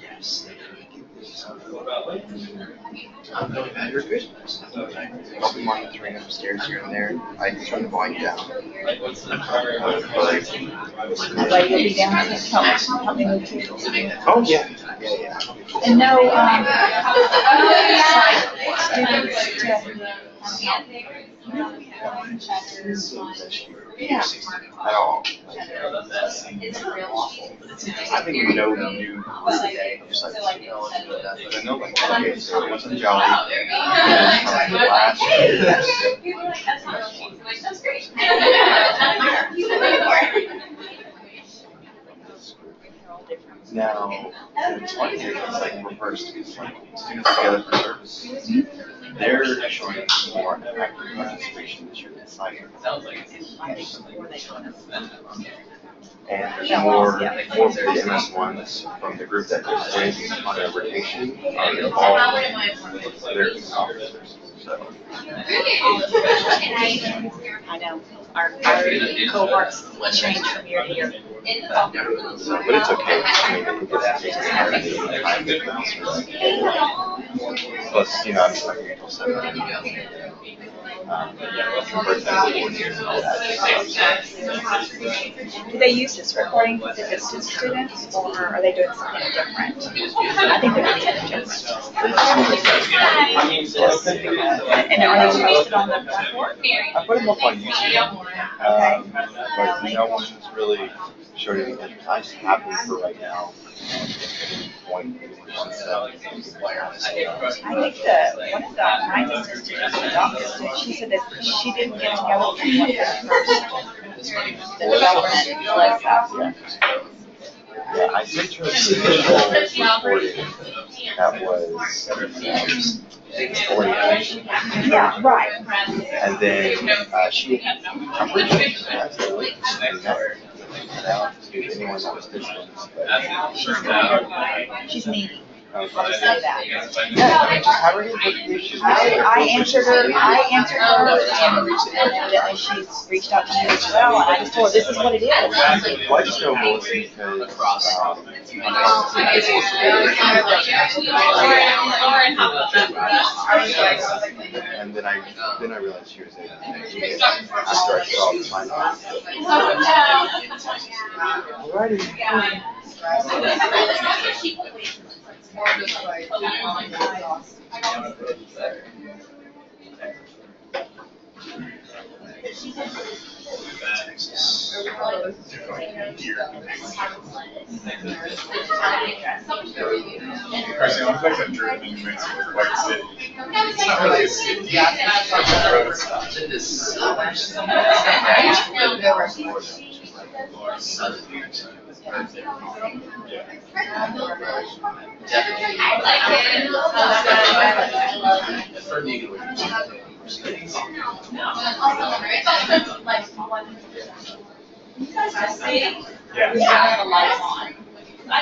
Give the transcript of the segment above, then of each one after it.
Yes. I'm really bad. You're good. I'll be monitoring upstairs here and there. I turn the volume down. Like you'll be down to help me move too. Oh yeah. Yeah. And no Yeah. At all. I think we know the new today. Just like, but I know like okay, so once I'm jolly, last now, it's funny, it's like reversed. It's like students together for service. They're showing more active participation this year than science. And there's more of the MS1s from the group that just went on a rotation are involved with their officers. So. I know. Our cohorts change from year to year. But it's okay. I mean, it gets plus, I'm stuck here until 7 Do they use this recording for the distance students, or are they doing something different? I think they're doing something different. And are they posted on the platform? I put them up on YouTube, but no one's really showed any interest. I just have them for right now. I think one of the nicest students, the doctor, she said that she didn't get together with anyone first. The development was yeah, I sent her the initial recording that was orientation. Yeah, right. And then she, I'm pretty sure she has the link to out to anyone that was distance. She's needy. I'll just say that. Yeah, just have her get notifications. I answered her, and evidently she's reached out to me as well, and I just told her this is what it is. Well, I just know Melissa because and then I realized she was able to after I saw the sign off. Alrighty. Carson, it looks like that driven makes it look quite city. It's not really a city. I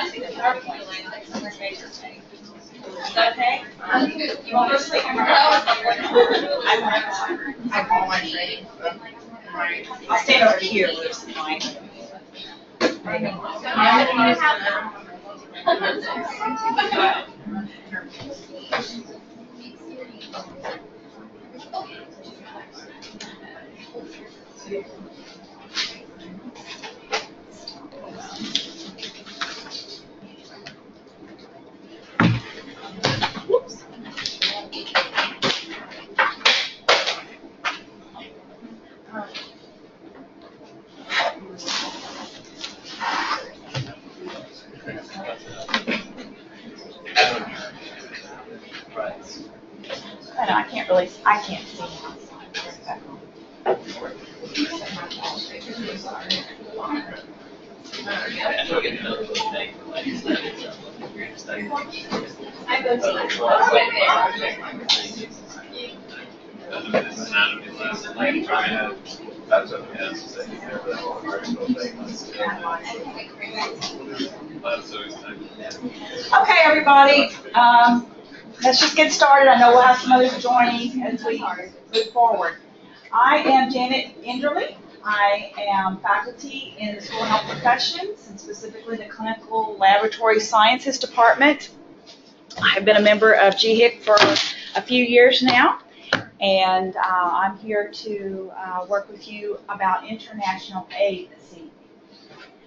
just think the PowerPoint line like some major thing. Is that okay? You want to sleep? I'm all my training. I'll stand over here, which is fine. I can't see. Okay, everybody. Let's just get started. I know we'll have some others joining as we move forward. I am Janet Enderley. I am faculty in the school health professions, and specifically the clinical laboratory sciences department. I've been a member of GHICC for a few years now, and I'm here to work with you about international aid this evening.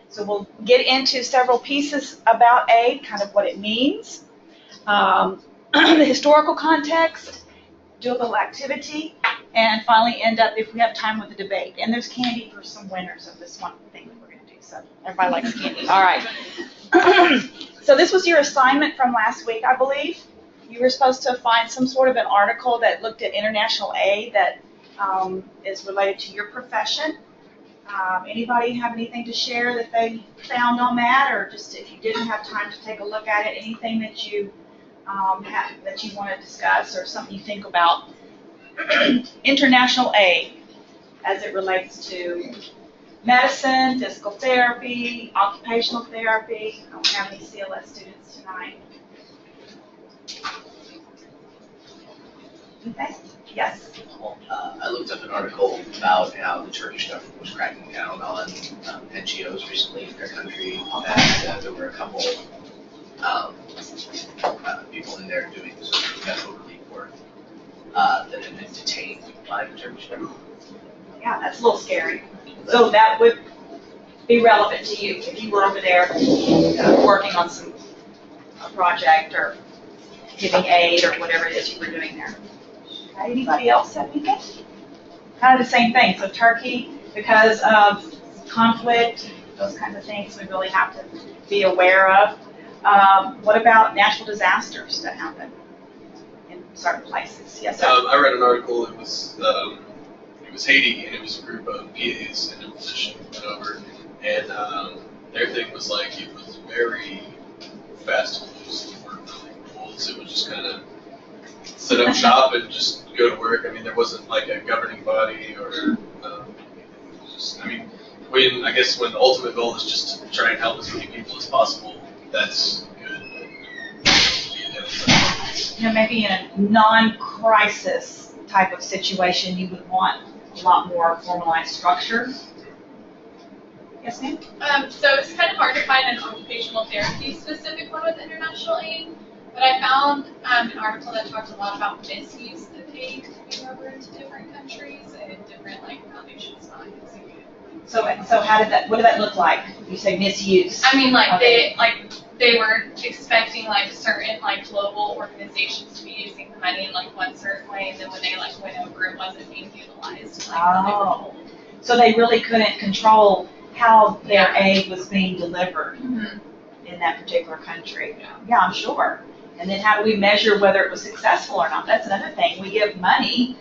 So we'll get into several pieces about aid, kind of what it means, the historical context, do a little activity, and finally end up, if we have time, with a debate. And there's candy for some winners of this one thing that we're going to do, so everybody likes candy. All right. So this was your assignment from last week, I believe. You were supposed to find some sort of an article that looked at international aid that is related to your profession. Anybody have anything to share that they found on that, or just if you didn't have time to take a look at it, anything that you that you want to discuss or something you think about international aid as it relates to medicine, physical therapy, occupational therapy? I don't have any CLS students tonight. Okay. Yes. I looked up an article about how the Turkish government was cracking down on NGOs recently in their country, and there were a couple people in there doing sort of medical relief work that had been detained by the Turkish government. Yeah, that's a little scary. So that would be relevant to you if you were over there working on a project or giving aid or whatever it is you were doing there. Okay, anybody else have anything? Kind of the same thing. So Turkey, because of conflict, those kinds of things we really have to be aware of. What about natural disasters that happen in certain places? Yes, sir. I read an article. It was Haiti, and it was a group of PAs in a position went over, and their thing was like it was very fast and loose. There weren't really rules. It was just kind of set up shop and just go to work. I mean, there wasn't like a governing body or it was just. I mean, when the ultimate goal is just to try and help as many people as possible, that's good. Maybe in a non-crisis type of situation, you would want a lot more formalized structure. Yes, ma'am? So it's kind of hard to find an occupational therapy specific one with international aid, but I found an article that talked a lot about misuse of aid coming over into different countries and different foundations not using it. So what did that look like? You say misuse. I mean, Okay. they were expecting certain global organizations to be using the money in one certain way, and then when they went over, it wasn't being utilized. Oh. So they really couldn't control how their aid was being delivered in that particular country. Yeah, I'm sure. And then how do we measure whether it was successful or not? That's another thing. We give money,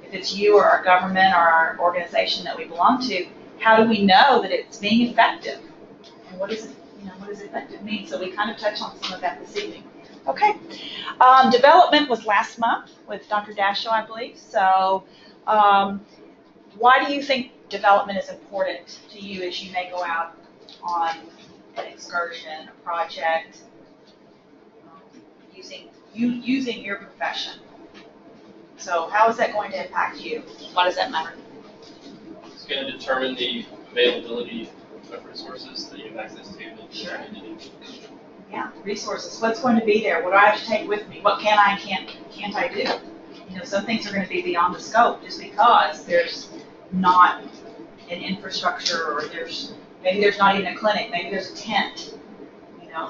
if it's you or our government or our organization that we belong to, how do we know that it's being effective? And what does effective mean? So we kind of touch on some of that this evening. Okay. Development was last month with Dr. Dashiell, I believe. So why do you think development is important to you as you may go out on an excursion, a project, using your profession? So how is that going to impact you? Why does that matter? It's going to determine the availability of resources that you have access to that you're trying to do. Yeah, resources. What's going to be there? What do I have to take with me? What can I and can't I do? Some things are going to be beyond the scope just because there's not an infrastructure, or maybe there's not even a clinic, maybe there's a tent.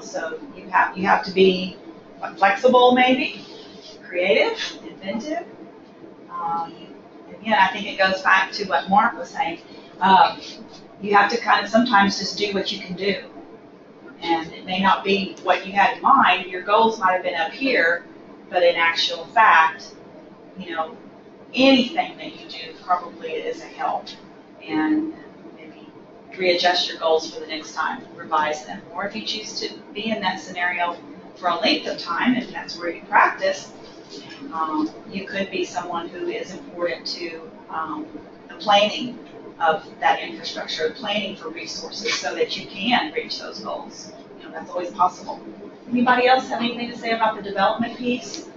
So you have to be flexible, maybe creative, inventive. Again, I think it goes back to what Mark was saying. You have to kind of sometimes just do what you can do. And it may not be what you had in mind. Your goals might have been up here, but in actual fact, anything that you do probably is a help. And maybe readjust your goals for the next time, revise them. Or if you choose to be in that scenario for a length of time, if that's where you practice, you could be someone who is important to the planning of that infrastructure, planning for resources so that you can reach those goals. That's always possible. Anybody else have anything to say about the development piece?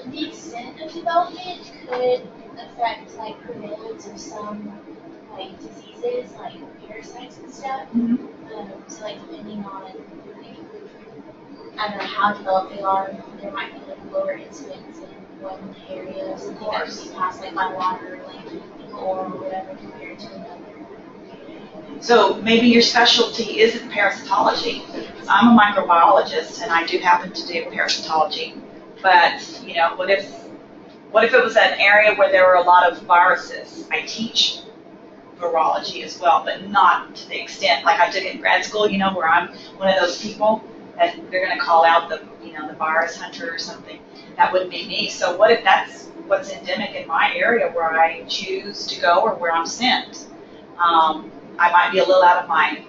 The extent of development could affect prevalence of some like diseases, like parasites and stuff. So like depending on like, I don't know how developed they are, there might be like lower incidence in one area, something that can be passed like by water, like or whatever compared to another. So maybe your specialty isn't parasitology. I'm a microbiologist and I do happen to do parasitology. But, you know, what if it was an area where there were a lot of viruses? I teach virology as well, but not to the extent like I did in grad school, you know, where I'm one of those people that they're going to call out the, you know, the virus hunter or something. That wouldn't be me. So what if that's what's endemic in my area where I choose to go or where I'm sent? I might be a little out of my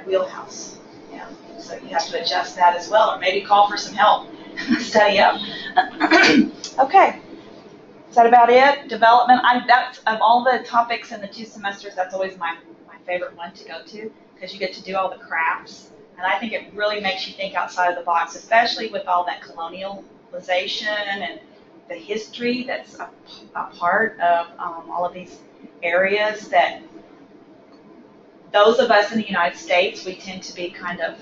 wheelhouse. Yeah. So you have to adjust that as well, or maybe call for some help, study up. Okay. Is that about it? Development. That's of all the topics in the 2 semesters. That's always my favorite one to go to because you get to do all the crafts, and I think it really makes you think outside of the box, especially with all that colonialization and the history that's a part of all of these areas that those of us in the United States, we tend to be kind of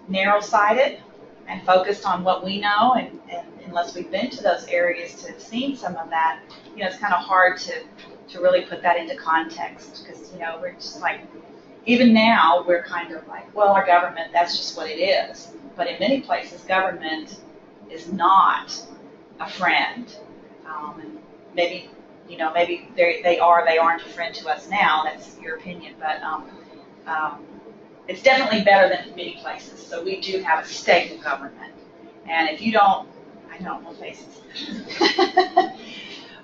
narrow-sighted and focused on what we know, and unless we've been to those areas to have seen some of that, you know, it's kind of hard to really put that into context because, you know, we're just like, even now, we're kind of like, well, our government, that's just what it is. But in many places, government is not a friend. And maybe, you know, maybe they aren't a friend to us now. That's your opinion. But it's definitely better than many places. So we do have a stable government. And if you don't, I know, no faces.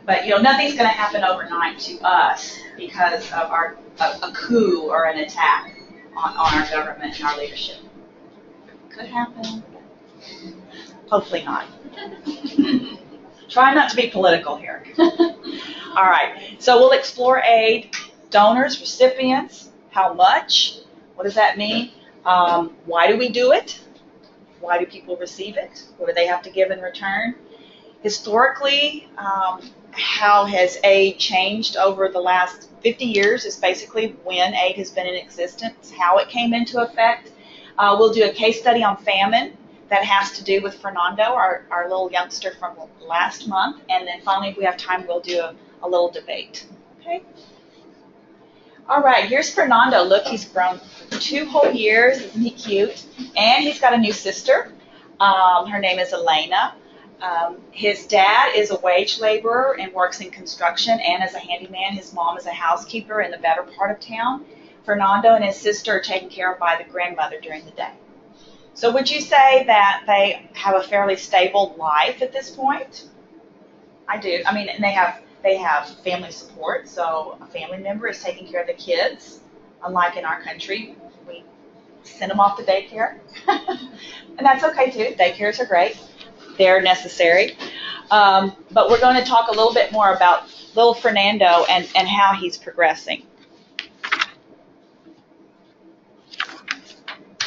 But, you know, nothing's going to happen overnight to us because of a coup or an attack on our government and our leadership. Could happen. Hopefully not. Try not to be political here. All right. So we'll explore aid, donors, recipients, how much, what does that mean? Why do we do it? Why do people receive it? What do they have to give in return? Historically, how has aid changed over the last 50 years is basically when aid has been in existence, how it came into effect. We'll do a case study on famine that has to do with Fernando, our little youngster from last month. And then finally, if we have time, we'll do a little debate. Okay? All right, here's Fernando. Look, he's grown for 2 whole years. Isn't he cute? And he's got a new sister. Her name is Elena. His dad is a wage laborer and works in construction and as a handyman. His mom is a housekeeper in the better part of town. Fernando and his sister are taken care of by the grandmother during the day. So would you say that they have a fairly stable life at this point? I do. I mean, and they have family support, so a family member is taking care of the kids. Unlike in our country, we send them off to daycare. And that's okay too. Daycares are great. They're necessary. But we're going to talk a little bit more about little Fernando and how he's progressing.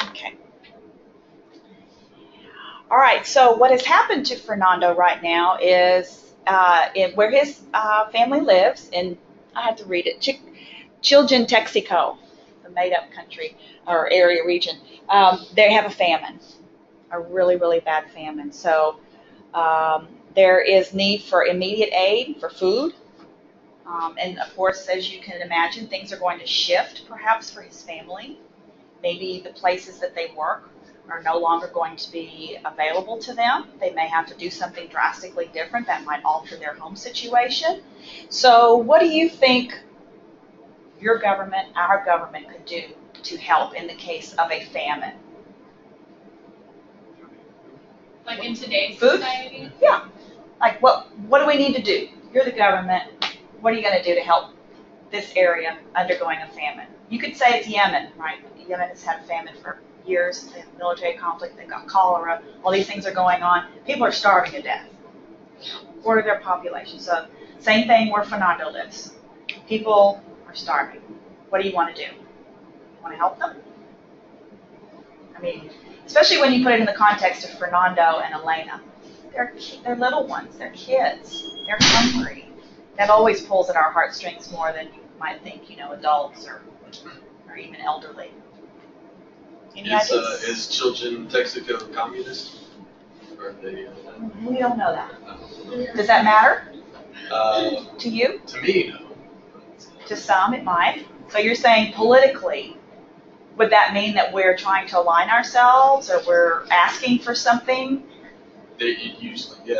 Okay. All right, so what has happened to Fernando right now is where his family lives in, I have to read it, Chiljan, Texico, the made-up country or area region. They have a famine, a really, really bad famine. So there is need for immediate aid for food. And of course, as you can imagine, things are going to shift perhaps for his family. Maybe the places that they work are no longer going to be available to them. They may have to do something drastically different that might alter their home situation. So what do you think your government, our government could do to help in the case of a famine? Like in today's Food? society? Yeah. Like what do we need to do? You're the government. What are you going to do to help this area undergoing a famine? You could say it's Yemen, right? Yemen has had famine for years. They have military conflict. They've got cholera. All these things are going on. People are starving to death. Quarter of their population. So same thing where Fernando lives. People are starving. What do you want to do? You want to help them? I mean, especially when you put it in the context of Fernando and Elena. They're little ones. They're kids. They're hungry. That always pulls at our heartstrings more than you might think, you know, adults or even elderly. Any ideas? Is Children Texaco communist? Or are they? We don't know that. Does that matter to you? To me, no. To some, it might. So you're saying politically, would that mean that we're trying to align ourselves or we're asking for something? It usually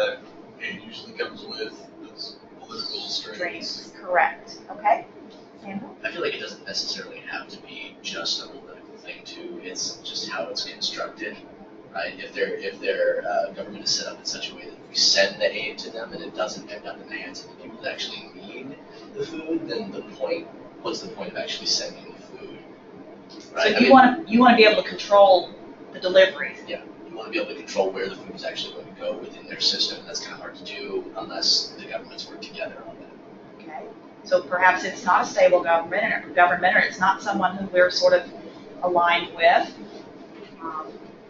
comes with those political strings. Correct. Okay. Sandra? I feel like it doesn't necessarily have to be just a political thing too. It's just how it's constructed, right? If their government is set up in such a way that if we send the aid to them and it doesn't end up in the hands of the people that actually need the food, then what's the point of actually sending the food? Right? So you want to be able to control the deliveries. Yeah, you want to be able to control where the food is actually going to go within their system. That's kind of hard to do unless the governments work together on that. Okay. So perhaps it's not a stable government, or it's not someone who we're sort of aligned with.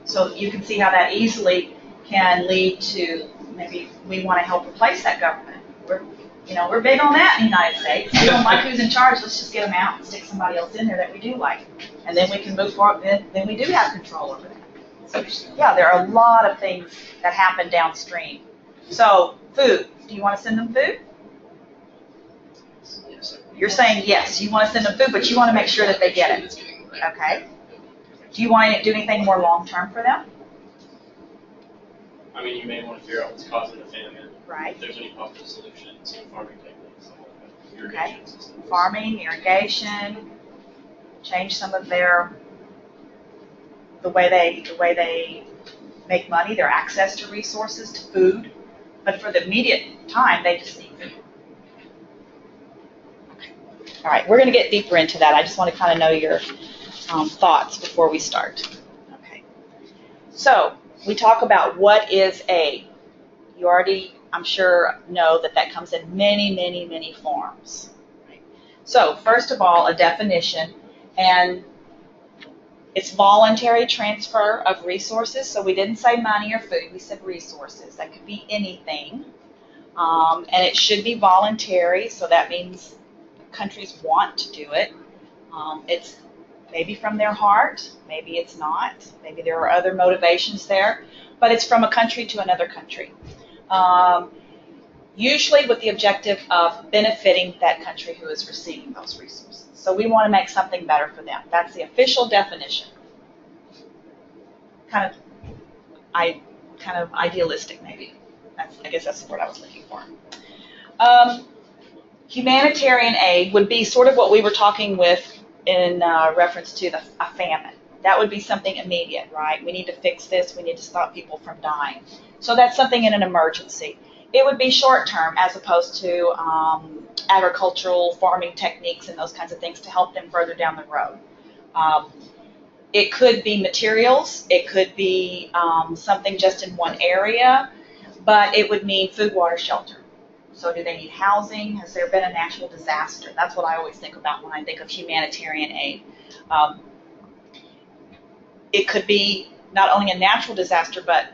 So you can see how that easily can lead to maybe we want to help replace that government. We're big on that in the United States. We don't like who's in charge. Let's just get them out and stick somebody else in there that we do like, and then we can move forward. Then we do have control over that. So yeah, there are a lot of things that happen downstream. So food. Do you want to send them food? Yes. You're saying yes. You want to send them food, but you want to make sure that they get it. Okay. Do you want to do anything more long term for them? I mean, you may want to figure out what's causing the famine. Right. If there's any possible solutions, farming techniques, stuff like that. Okay. Irrigation systems. Farming, irrigation, change some of the way they make money, their access to resources, to food. But for the immediate time, they just need food. Okay. All right, we're going to get deeper into that. I just want to kind of know your thoughts before we start. Okay. So we talk about what is aid. You already, I'm sure, know that comes in many, many, many forms. Right? So first of all, a definition, and it's voluntary transfer of resources. So we didn't say money or food, we said resources. That could be anything. And it should be voluntary, so that means countries want to do it. It's maybe from their heart, maybe it's not, maybe there are other motivations there, but it's from a country to another country. Usually with the objective of benefiting that country who is receiving those resources. So we want to make something better for them. That's the official definition. Kind of idealistic, maybe. I guess that's the word I was looking for. Humanitarian aid would be sort of what we were talking with in reference to a famine. That would be something immediate, right? We need to fix this. We need to stop people from dying. So that's something in an emergency. It would be short term as opposed to agricultural farming techniques and those kinds of things to help them further down the road. It could be materials. It could be something just in one area, but it would mean food, water, shelter. So do they need housing? Has there been a natural disaster? That's what I always think about when I think of humanitarian aid. It could be not only a natural disaster, but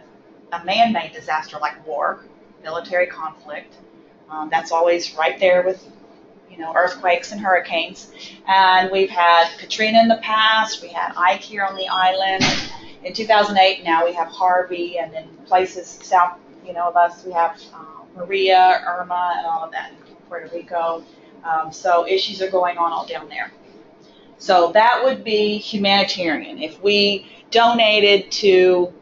a man-made disaster like war, military conflict. That's always right there with, earthquakes and hurricanes. And we've had Katrina in the past. We had Ike here on the island in 2008. Now we have Harvey, and in places south, of us, we have Maria, Irma, and all of that in Puerto Rico. So issues are going on all down there. So that would be humanitarian. If we donated to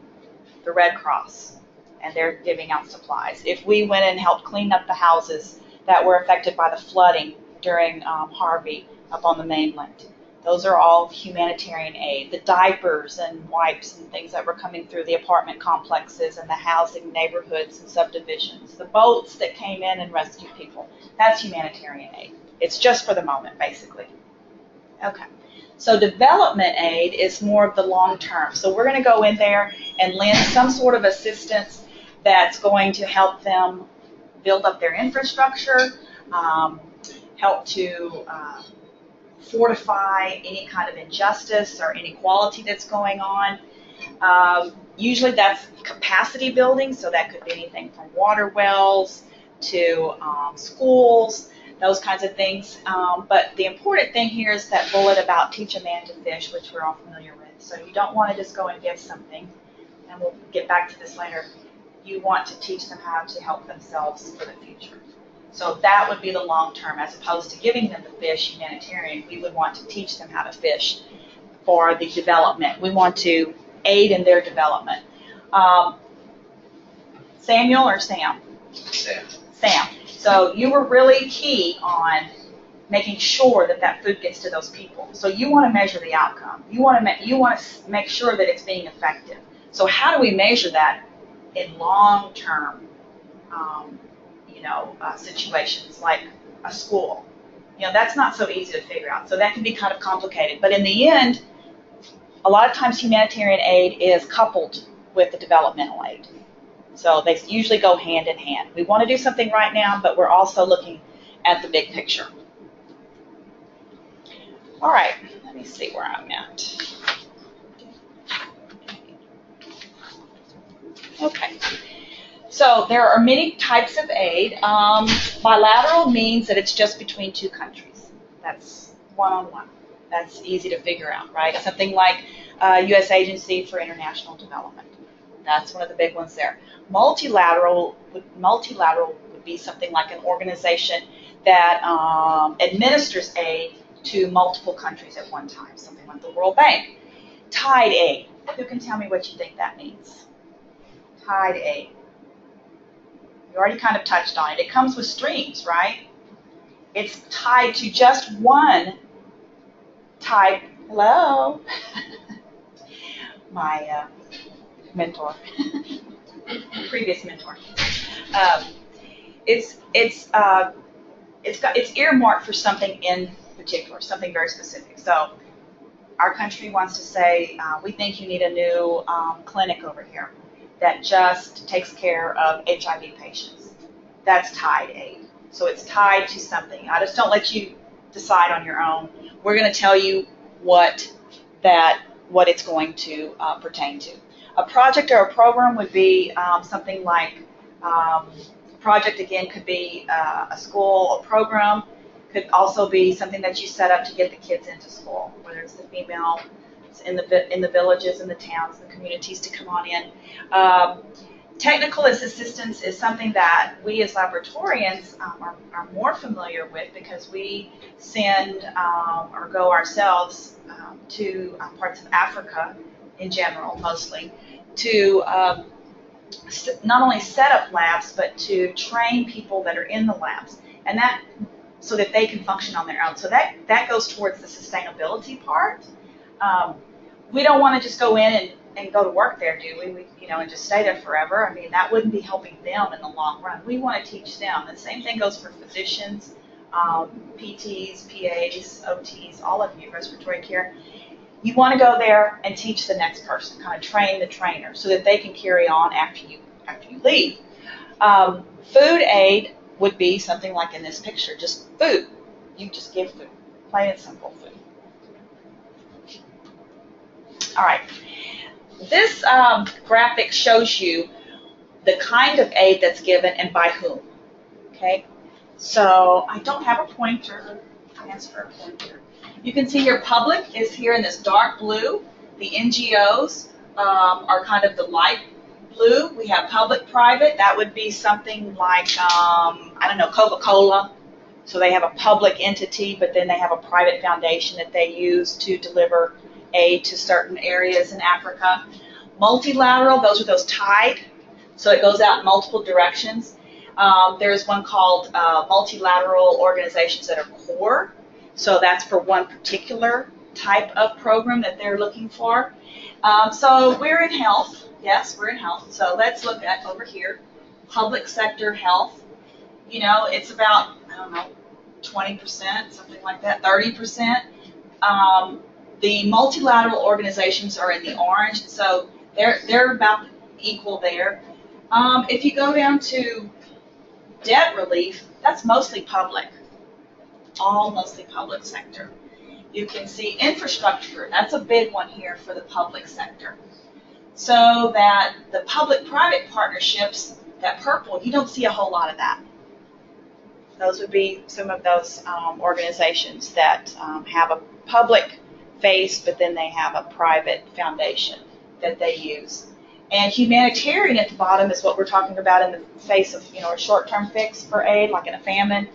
the Red Cross and they're giving out supplies. If we went and helped clean up the houses that were affected by the flooding during Harvey up on the mainland. Those are all humanitarian aid. The diapers and wipes and things that were coming through the apartment complexes and the housing neighborhoods and subdivisions. The boats that came in and rescued people. That's humanitarian aid. It's just for the moment, basically. Okay. So development aid is more of the long term. So we're going to go in there and lend some sort of assistance that's going to help them build up their infrastructure, help to fortify any kind of injustice or inequality that's going on. Usually that's capacity building, so that could be anything from water wells to schools, those kinds of things. But the important thing here is that bullet about teach a man to fish, which we're all familiar with. So you don't want to just go and give something, and we'll get back to this later. You want to teach them how to help themselves for the future. So that would be the long term, as opposed to giving them the fish, humanitarian. We would want to teach them how to fish for the development. We want to aid in their development. Samuel or Sam? Sam. Sam. So you were really key on making sure that that food gets to those people. So you want to measure the outcome. You want to make sure that it's being effective. So how do we measure that in long-term, situations like a school? That's not so easy to figure out. So that can be kind of complicated. But in the end, a lot of times humanitarian aid is coupled with the developmental aid. So they usually go hand in hand. We want to do something right now, but we're also looking at the big picture. All right, let me see where I'm at. Okay, so there are many types of aid. Bilateral means that it's just between two countries. That's one-on-one. That's easy to figure out, right? Something like U.S. Agency for International Development. That's one of the big ones there. Multilateral would be something like an organization that administers aid to multiple countries at one time, something like the World Bank. Tied aid. Who can tell me what you think that means? Tied aid. You already kind of touched on it. It comes with streams, right? It's tied to just one type. Hello? My mentor, previous mentor. It's earmarked for something in particular, something very specific. So our country wants to say, we think you need a new clinic over here that just takes care of HIV patients. That's tied aid. So it's tied to something. I just don't let you decide on your own. We're going to tell you what it's going to pertain to. A project or a program would be something like, project again could be a school, a program, could also be something that you set up to get the kids into school, whether it's the female in the villages, in the towns, the communities to come on in. Technical assistance is something that we as laboratorians are more familiar with because we send or go ourselves to parts of Africa in general, mostly, to not only set up labs, but to train people that are in the labs, and that so that they can function on their own. So that goes towards the sustainability part. We don't want to just go in and go to work there, do we? And just stay there forever. I mean, that wouldn't be helping them in the long run. We want to teach them. The same thing goes for physicians, PTs, PAs, OTs, all of you, respiratory care. You want to go there and teach the next person, kind of train the trainer so that they can carry on after you leave. Food aid would be something like in this picture, just food. You just give food, plain and simple food. All right. This graphic shows you the kind of aid that's given and by whom. Okay? So I don't have a pointer. I asked for a pointer. You can see your public is here in this dark blue. The NGOs are kind of the light blue. We have public-private. That would be something like, Coca-Cola. So they have a public entity, but then they have a private foundation that they use to deliver aid to certain areas in Africa. Multilateral, those are those tied. So it goes out in multiple directions. There's one called multilateral organizations that are core. So that's for one particular type of program that they're looking for. So we're in health. Yes, we're in health. So let's look at over here, public sector health. It's about, 20%, something like that, 30%. The multilateral organizations are in the orange, so they're about equal there. If you go down to debt relief, that's mostly public, all mostly public sector. You can see infrastructure, that's a big one here for the public sector. So that the public-private partnerships, that purple, you don't see a whole lot of that. Those would be some of those organizations that have a public face, but then they have a private foundation that they use. And humanitarian at the bottom is what we're talking about in the face of, a short-term fix for aid, like in a famine,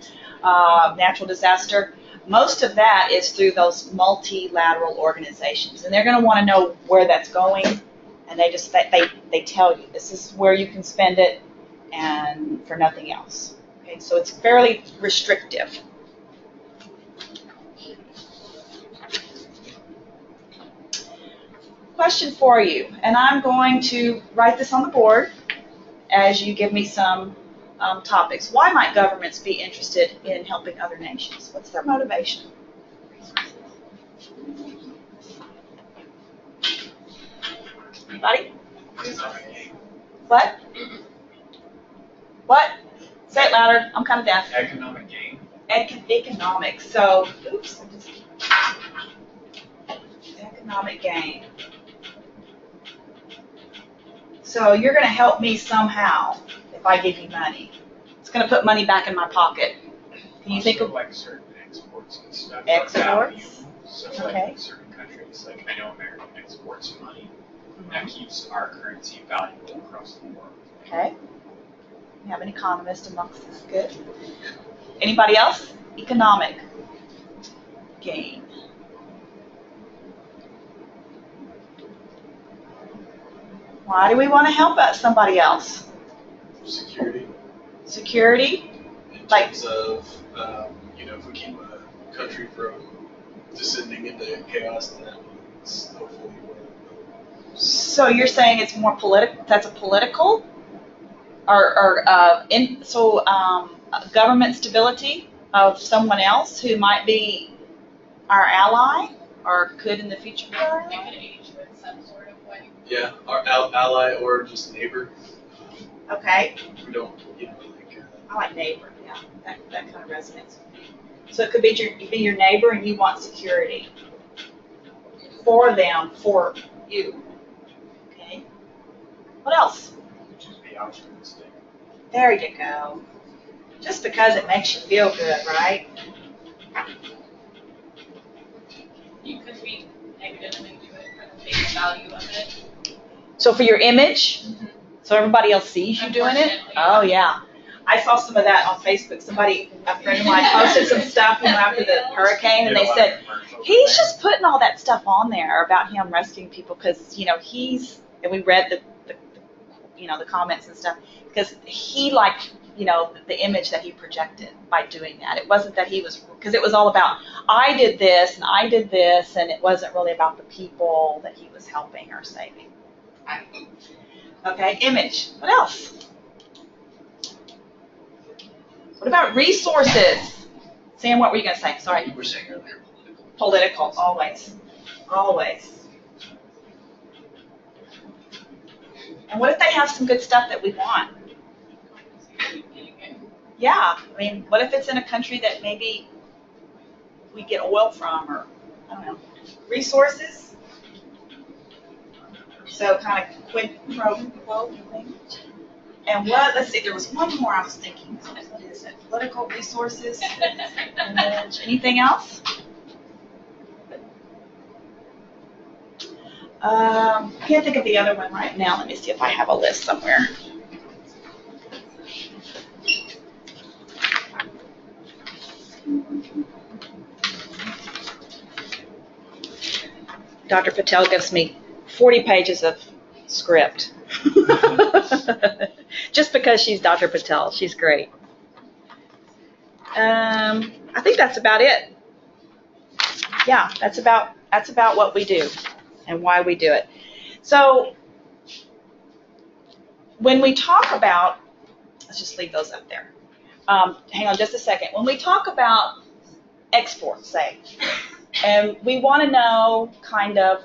natural disaster. Most of that is through those multilateral organizations, and they're going to want to know where that's going, and they tell you this is where you can spend it, and for nothing else. Okay, so it's fairly restrictive. Question for you, and I'm going to write this on the board as you give me some topics. Why might governments be interested in helping other nations? What's their motivation? Anybody? What? What? Say it louder. I'm kind of deaf. Economic gain. Economics. So, oops. Economic gain. So you're going to help me somehow if I give you money. It's going to put money back in my pocket. Can you think of like certain exports and stuff? exports? So Okay. like certain countries, like I know America exports money. That keeps our currency valuable across the world. Okay. We have an economist amongst us. Good. Anybody else? Economic gain. Why do we want to help out somebody else? Security. Security? In Like- terms of, if we keep a country from descending into chaos, then that means hopefully So you're saying it's more political? That's a political, government stability of someone else who might be our ally or could in the future be our They ally? could aid you in some sort of way. yeah, our ally or just neighbor. Okay, We don't, I like neighbor. Yeah, that kind of resonates. So it could be your neighbor, and you want security for them, for you. Okay. What else? Just be altruistic. There you go. Just because it makes you feel good, right? You could be negative and do it for the face value of it. So for your image, so everybody else sees you doing it? Unfortunately. Oh, yeah. I saw some of that on Facebook. A friend of mine posted some stuff after the hurricane, and they said, he's just putting all that stuff on there about him rescuing people because, and we read the comments and stuff, because he liked, the image that he projected by doing that. It wasn't that because it was all about, I did this, and it wasn't really about the people that he was helping or saving. Okay, image. What else? What about resources? Sam, what were you going to say? Sorry. You were saying earlier political. Political, always. Always. And what if they have some good stuff that we want? Yeah, what if it's in a country that maybe we get oil from, or, I don't know, resources? So kind of quid pro quo thing. And let's see, there was one more I was thinking. What is it? Political resources, image, anything else? Can't think of the other one right now. Let me see if I have a list somewhere. Dr. Patel gives me 40 pages of script. Just because she's Dr. Patel. She's great. I think that's about it. Yeah, that's about what we do and why we do it. So when we talk about, let's just leave those up there. Hang on just a second. When we talk about exports, say, and we want to know kind of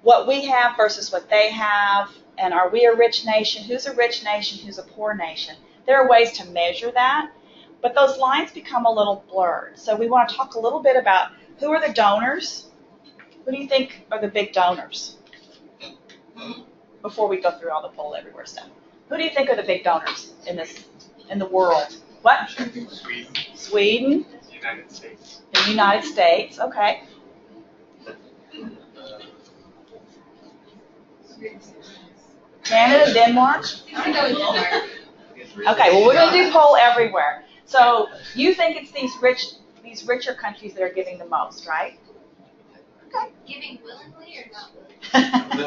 what we have versus what they have, and are we a rich nation? Who's a rich nation? Who's a poor nation? There are ways to measure that, but those lines become a little blurred. So we want to talk a little bit about who are the donors. Who do you think are the big donors? Before we go through all the poll everywhere stuff. Who do you think are the big donors in the world? What? Sweden, Sweden, United States. the United States, okay. Canada, Denmark. I'm gonna go with Denmark. Okay, well, we're going to do poll everywhere. So you think it's these richer countries that are giving the most, right? Giving willingly or not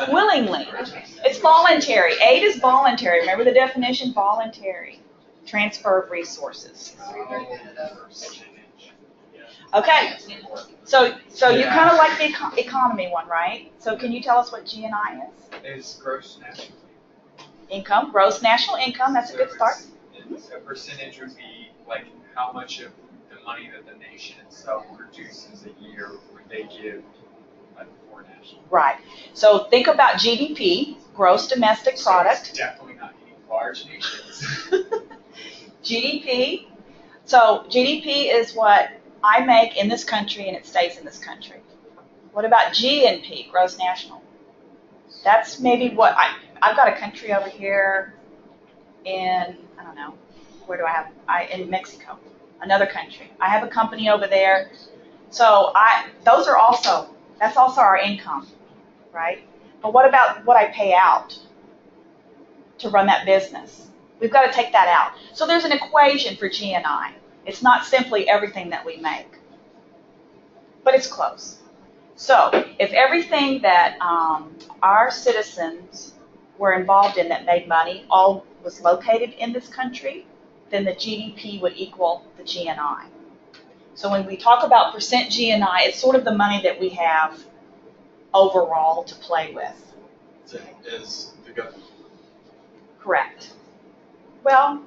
willingly? Willingly. It's voluntary. Aid is voluntary. Remember the definition? Voluntary. Transfer of resources. Okay. So you kind of like the economy one, right? So can you tell us what GNI is? It's gross national. Income, gross national income. That's a good start. A percentage would be like how much of the money that the nation itself produces a year would they give like for national. Right. So think about GDP, gross domestic product. So it's definitely not any large nations. GDP. So GDP is what I make in this country and it stays in this country. What about GNP, gross national? That's maybe what I've got a country over here in, I don't know, where do I have, in Mexico, another country. I have a company over there. So that's also our income, right? But what about what I pay out to run that business? We've got to take that out. So there's an equation for GNI. It's not simply everything that we make, but it's close. So if everything that our citizens were involved in that made money all was located in this country, then the GDP would equal the GNI. So when we talk about percent GNI, it's sort of the money that we have overall to play with. As the government. Correct. Well,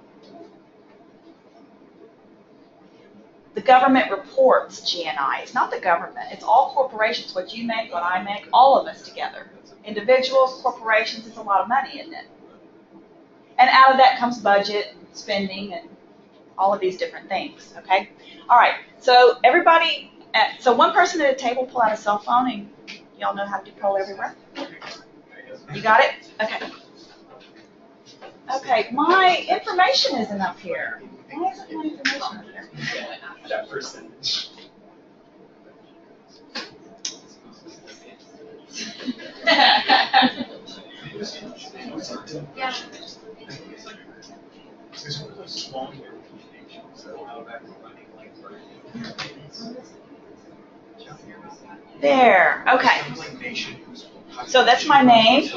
the government reports GNI. It's not the government. It's all corporations. What you make, what I make, all of us together. Individuals, corporations, it's a lot of money, isn't it? And out of that comes budget, spending, and all of these different things, okay? All right, so everybody, so one person at a table pull out a cell phone, and y'all know how to do poll everywhere? You got it? Okay. Okay, my information isn't up here. Why isn't my information up here? That percentage. Yeah. It's one of those small European nations that allow back the running like There, okay. So that's my name,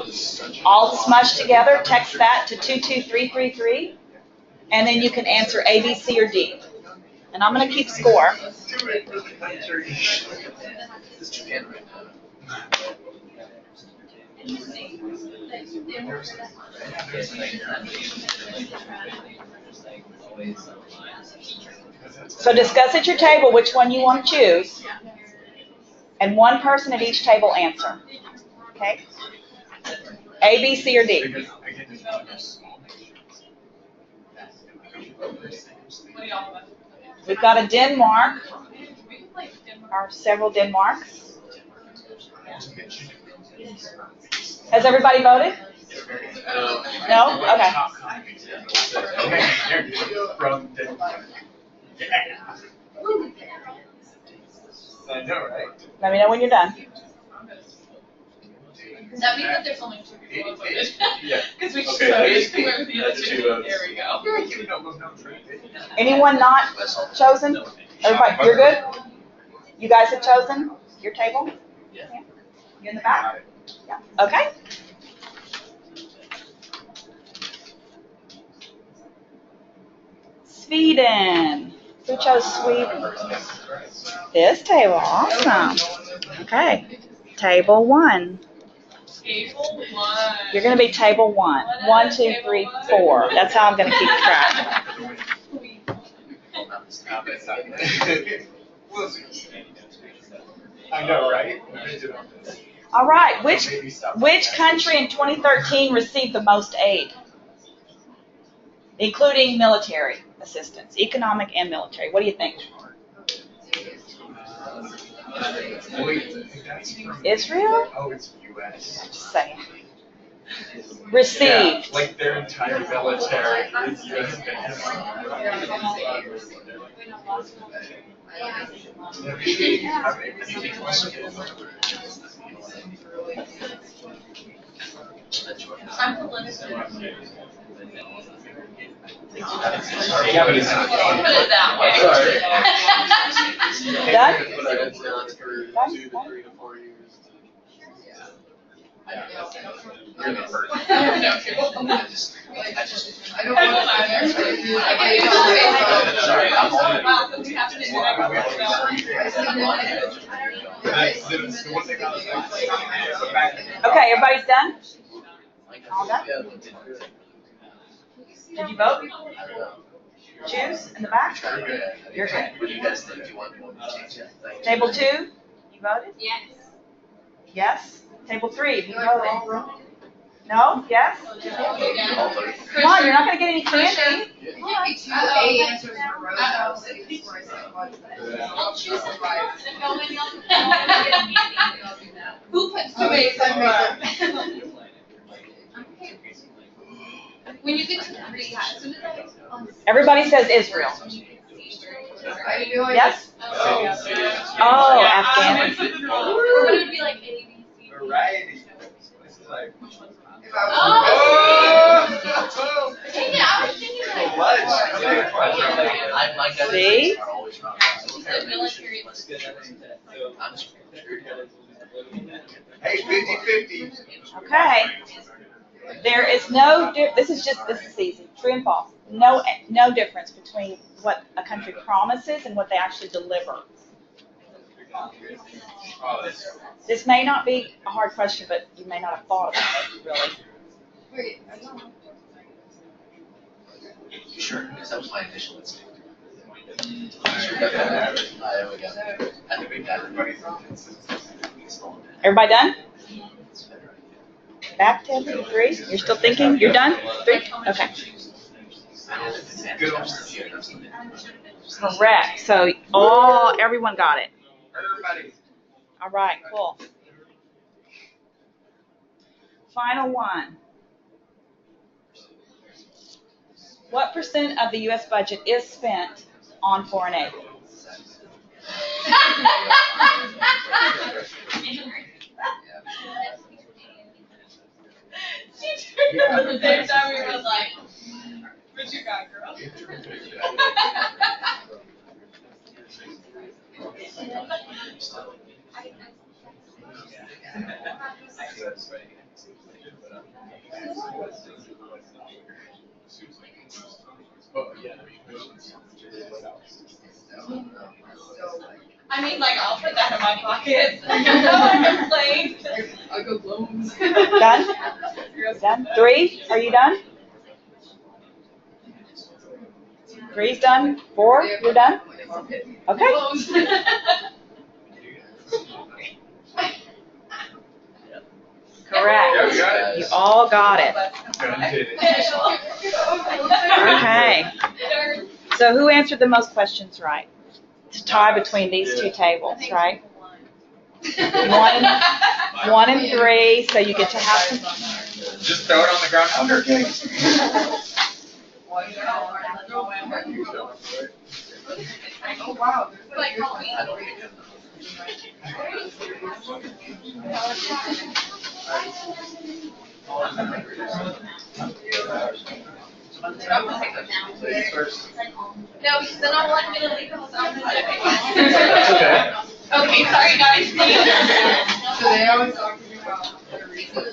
all smushed together. Text that to 22333, and then you can answer A, B, C, or D. And I'm going to keep score. It's Japan right now. So discuss at your table which one you want to choose, and one person at each table answer. Okay? A, B, C, or D. We've got a Denmark, or several Denmarks. Has everybody voted? No? Okay. From Denmark. I know, right? Let me know when you're done. Does that mean that there's only two people who voted? Yeah. Because we just Okay, voted whoever the other that's two. two votes. There we go. Anyone not chosen? Everybody, you're good? You guys have chosen your table? Yeah. You in the back? Yeah. Okay. Sweden. Who chose Sweden? This table. Awesome. Okay. Table 1. Table 1. You're going to be table 1. 1, 2, 3, 4. That's how I'm going to keep track. I know, right? All right. Which country in 2013 received the most aid, including military assistance, economic and military? What do you think? Wait, that's from Israel? Oh, it's U.S. Just saying. Received. Yeah, like their entire military is U.S. based. I'm political. Yeah, but it's not. Put it that way. Done? Put our heads down for 2 to 3 to 4 years. You're the first. I just. I don't want to. Sorry, I'm The one thing I was like, Okay, everybody's done? All done? Did you vote? Choose in the back? You're good. What do you guys think? Do you want to change that? Table 2, you voted? Yes. Yes. Table 3, you voted? No? Yes? All voted. Come on, you're not gonna get any candy. I'll choose the first and go in the other. Who puts two A's on When you get to 3, as soon as I. Everybody says Israel. Yes? Oh, Afghanistan. Or would it be like A, B, C? variety. This is like. Oh! Dang it, I was thinking like. My gut See? instincts are always wrong. She said military. I'm just Hey, 50-50. Okay. There is no, this is easy, true and false. No difference between what a country promises and what they actually deliver. This may not be a hard question, but you may not have thought about it, really. Sure, because that was my initial instinct. There we go. I think we got it. Everybody done? Back to 3? You're still thinking? You're done? 3? Okay. Correct. So everyone got it. Everybody. All right, cool. Final one. What % of the U.S. budget is spent on foreign aid? She turned at the same time we were like, what you got, girl? I mean, like, I'll put that in my pocket. I'm playing. I'll go loans. Done? Done? 3? Are you done? 3's done? 4? You're done? Okay. Correct. You all got it. Okay. So who answered the most questions right? It's a tie between these two tables, right? 1 and 3, so you get to have some. Just throw it on the ground under. Oh, wow. Like Halloween. No, because then I want to leave the house. Okay, sorry guys. So they always talk to you about their reasons.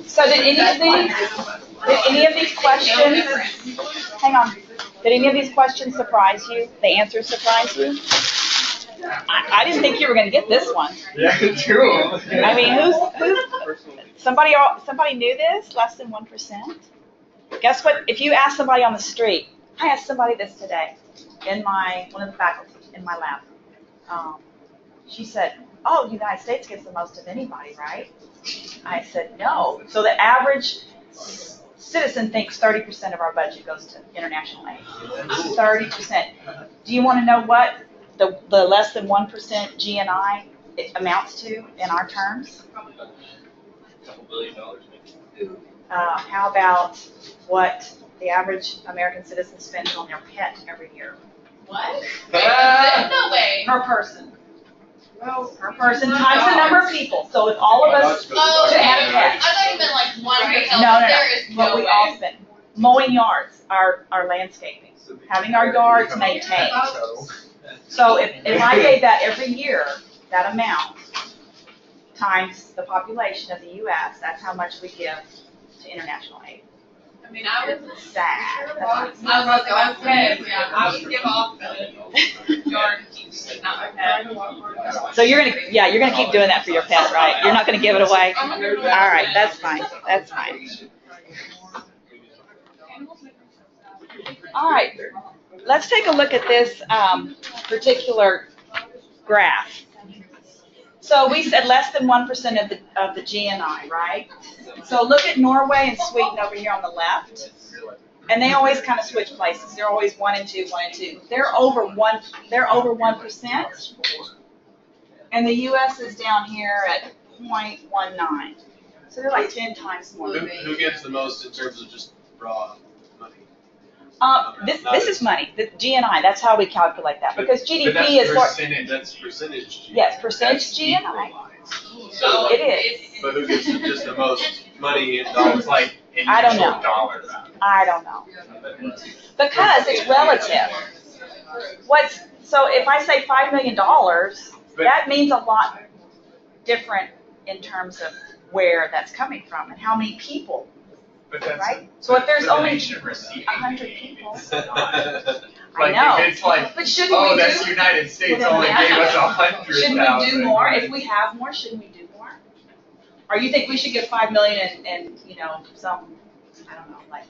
So did any of these questions, hang on, did any of these questions surprise you? The answers surprise you? I didn't think you were going to get this one. Yeah, 2 of them. I mean, somebody knew this? Less than 1%? Guess what? If you ask somebody on the street, I asked somebody this today in one of the faculty in my lab. She said, "Oh, the United States gets the most of anybody, right?" I said, "No." So the average citizen thinks 30% of our budget goes to international aid. 30%. Do you want to know what the less than 1% GNI amounts to in our terms? couple $1 billion maybe. How about what the average American citizen spends on their pet every year? What? No way. Per person. Per person times the number of people. So if all of us Oh, should okay. have a pet. I thought you meant like one hotel. No, no, There is no. What no we way. all spend. Mowing yards, our landscaping, having our yards maintained. So if I gave that every year, that amount, times the population of the US, that's how much we give to international aid. I mean, I would. Sad. That's I was about to ask him, yeah, I would give off the yard to keep not my pet. So you're gonna keep doing that for your pet, right? You're not gonna give it away? All right, that's fine, that's fine. All right, let's take a look at this particular graph. So we said less than 1% of the GNI, right? So look at Norway and Sweden over here on the left. And they always kind of switch places. They're always 1 and 2, 1 and 2. They're over 1%. And the US is down here at 0.19. So they're like 10 times more. Who gets the most in terms of just raw money? This is money, the GNI, that's how we calculate that, because GDP is what, That's percentage. yes, percentage That's GNI, equalized. So it is. But who gets just the most money in dollars? Like I don't know. individual dollar value. I don't know, because it's relative. So if I say $5 million, that means a lot different in terms of where that's coming from and how many people, But that's right? So if there's but the only nation receiving 100 aid people, is not- I know. If it's like, But shouldn't oh, we that's do, United States Well, only then, gave us 100,000. shouldn't we do more? If we have more, shouldn't we do more? Or you think we should give 5 million and some, I don't know, like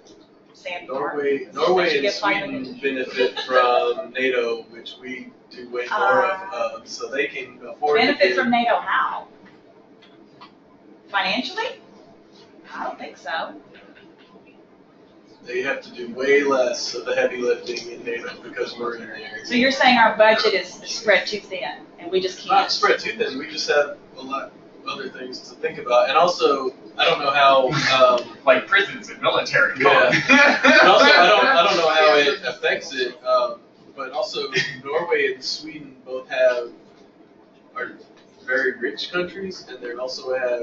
Sandy Park? Norway should and get 5 Sweden million. benefit from NATO, which we do way more of, so they can afford to Benefit give. from NATO how? Financially? I don't think so. They have to do way less of the heavy lifting in NATO because we're in there. So you're saying our budget is spread too thin and we just Not can't? spread too thin, we just have a lot of other things to think about. And also, I don't know how, Like prisons and military. Yeah. and also I don't know how it affects it, but also Norway and Sweden both are very rich countries, and they also have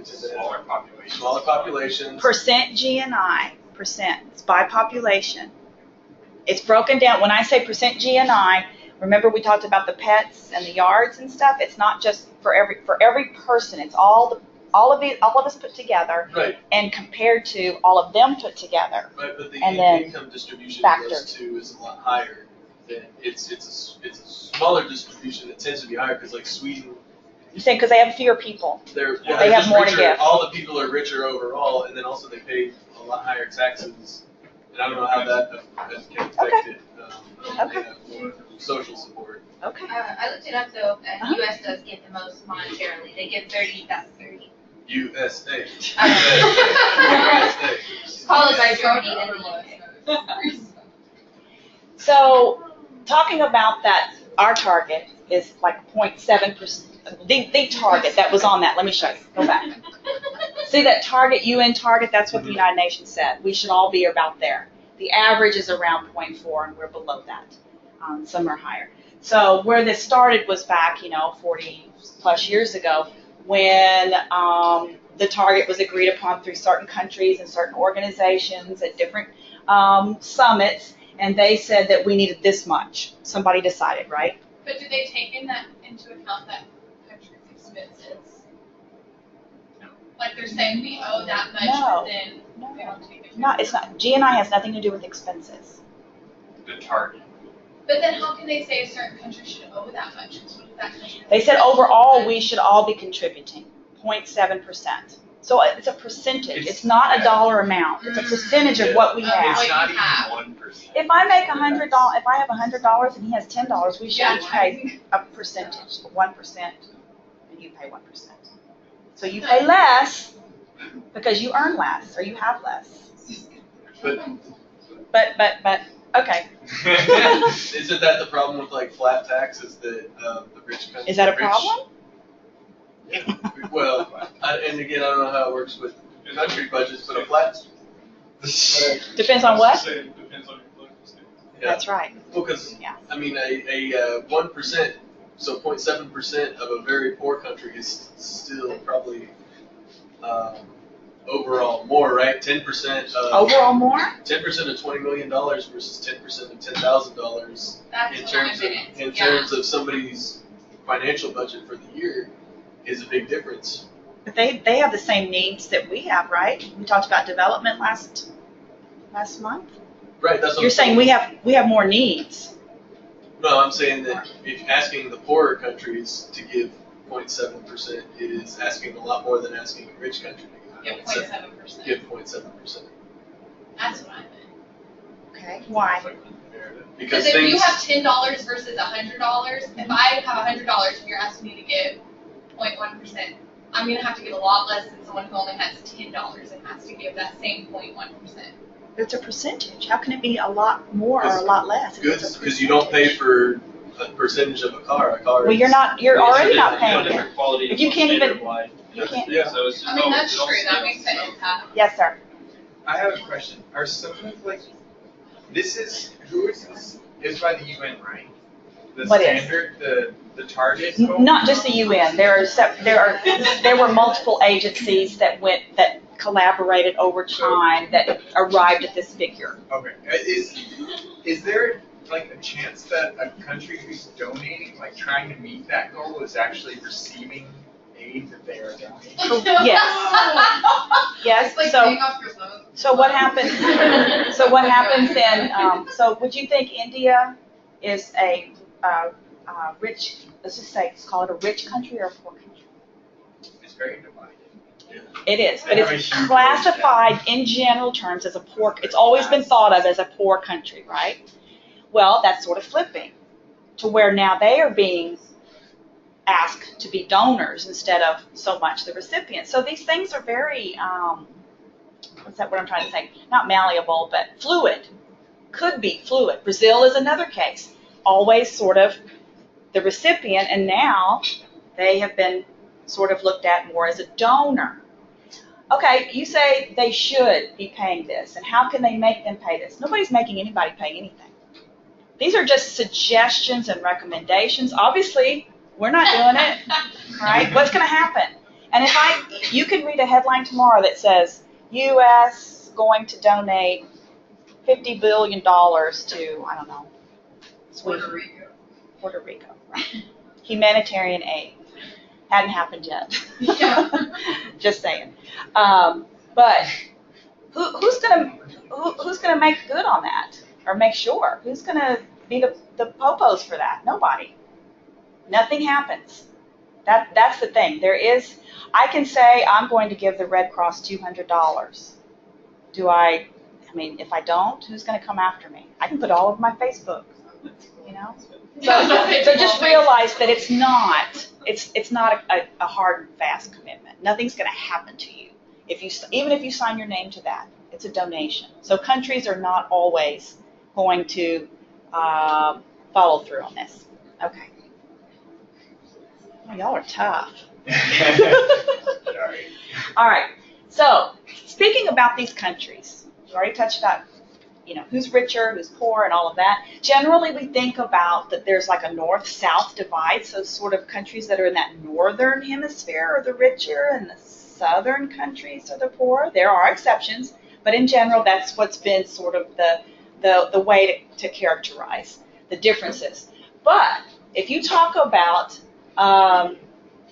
Smaller population. smaller populations. Percent GNI, percent, it's by population. It's broken down, when I say percent GNI, remember we talked about the pets and the yards and stuff? It's not just for every person, it's all of us put together Right, and compared to all of them put together. right, but the And then income distribution factor. of those two is a lot higher. Than it's a smaller distribution that tends to be higher because like Sweden, You're saying because they have fewer people. they're They they're have just more to richer. give. All the people are richer overall, and then also they pay a lot higher taxes. And I don't know how that can affect it. Okay. They have more social support. Okay. I looked it up though, and Uh-huh. US does get the most monetarily. They get 30. USA. Followed by Germany and the UK. So, talking about that, our target is like 0.7%. The target that was on that, let me show you, go back. See that target, UN target, that's what the United Nations said. We should all be about there. The average is around 0.4 and we're below that. Some are higher. So where this started was back, 40 plus years ago when the target was agreed upon through certain countries and certain organizations at different summits, and they said that we needed this much. Somebody decided, right? But do they take into account that country's expenses? Like they're saying we owe that much, No. but then they don't take it. No, it's not. GNI has nothing to do with expenses. The target. But then how can they say a certain country should owe that much? Because what if that country? They said overall we should all be contributing 0.7%. So it's a percentage. It's not a dollar amount. It's a percentage of what we Of have. what It's not you have. even 1%. If I make $100, if I have $100 and he has $10, we should Yeah. each pay a percentage, 1%, and you pay 1%. So you pay less because you earn less or you have less. But But okay. isn't that the problem with like flat tax? Is that the rich countries? Is that a problem? Yeah. Well, I And again, I don't know how it works with country budgets, but a flat. Depends on what? Depends on your political stance. Yeah. That's right. Well, because Yeah. I mean, a 1%, so 0.7% of a very poor country is still probably overall more, right? 10% of Overall more? 10% of $20 million versus 10% of $10,000 That's in what terms I of meant. terms of somebody's financial budget for the year is a big difference. But they have the same needs that we have, right? We talked about development last month. Right. That's what You're I'm saying we have more needs. No, I'm saying that if asking the poorer countries to give 0.7% is asking a lot more than asking a rich country to Give 0.7%. give 0.7%. That's what I meant. Okay. Why? Because If you things, have $10 versus $100, if I have $100 and you're asking me to give 0.1%, I'm gonna have to give a lot less than someone who only has $10 and has to give that same 0.1%. It's a percentage. How can it be a lot more or a lot less? if it's goods, a because you don't pay percentage? for a percentage of a car. A car. Well, you're already not paying it. Different quality. If you can't even- standard-wide. you can't- Yeah. So it's just I mean, all- that's it all true, that scales, makes sense. so. Yes, sir. I have a question. Are some of like, who is this? It's by the UN, right? The What is? standard, the target. Not just the UN. There were multiple agencies that collaborated over time that arrived at this figure. Okay. Is there like a chance that a country who's donating, like trying to meet that goal, is actually receiving aid that they are donating? Yes. Yes. It's like So paying off your loan. so what happens? So what happens in? So would you think India is a rich? Let's just say, call it a rich country or a poor country. It's very divided. It is, but They have a it's huge classified in general terms as a poor. It's always been thought of as a poor country, right? Well, that's sort of flipping to where now they are being asked to be donors instead of so much the recipients. So these things are very, what I'm trying to say? Not malleable, but fluid. Could be fluid. Brazil is another case. Always sort of the recipient, and now they have been sort of looked at more as a donor. Okay, you say they should be paying this, and how can they make them pay this? Nobody's making anybody pay anything. These are just suggestions and recommendations. Obviously, we're not doing it, right? What's going to happen? And you can read a headline tomorrow that says, U.S. going to donate $50 billion to, I don't know, Sweden. Puerto Rico, right? Humanitarian aid. Hadn't happened yet. Yeah. Just saying. But who's gonna make good on that or make sure? Who's gonna be the popos for that? Nobody. Nothing happens. That's the thing. I can say I'm going to give the Red Cross $200. I mean, if I don't, who's going to come after me? I can put all over my Facebook, you know? So just realize that it's not a hard and fast commitment. Nothing's going to happen to you. Even if you sign your name to that, it's a donation. So countries are not always going to follow through on this. Okay. Oh, y'all are tough. Sorry. All right. So speaking about these countries, we already touched about, who's richer, who's poor, and all of that. Generally, we think about that there's like a north-south divide. So sort of countries that are in that northern hemisphere are the richer, and the southern countries are the poor. There are exceptions, but in general, that's what's been sort of the way to characterize the differences. But if you talk about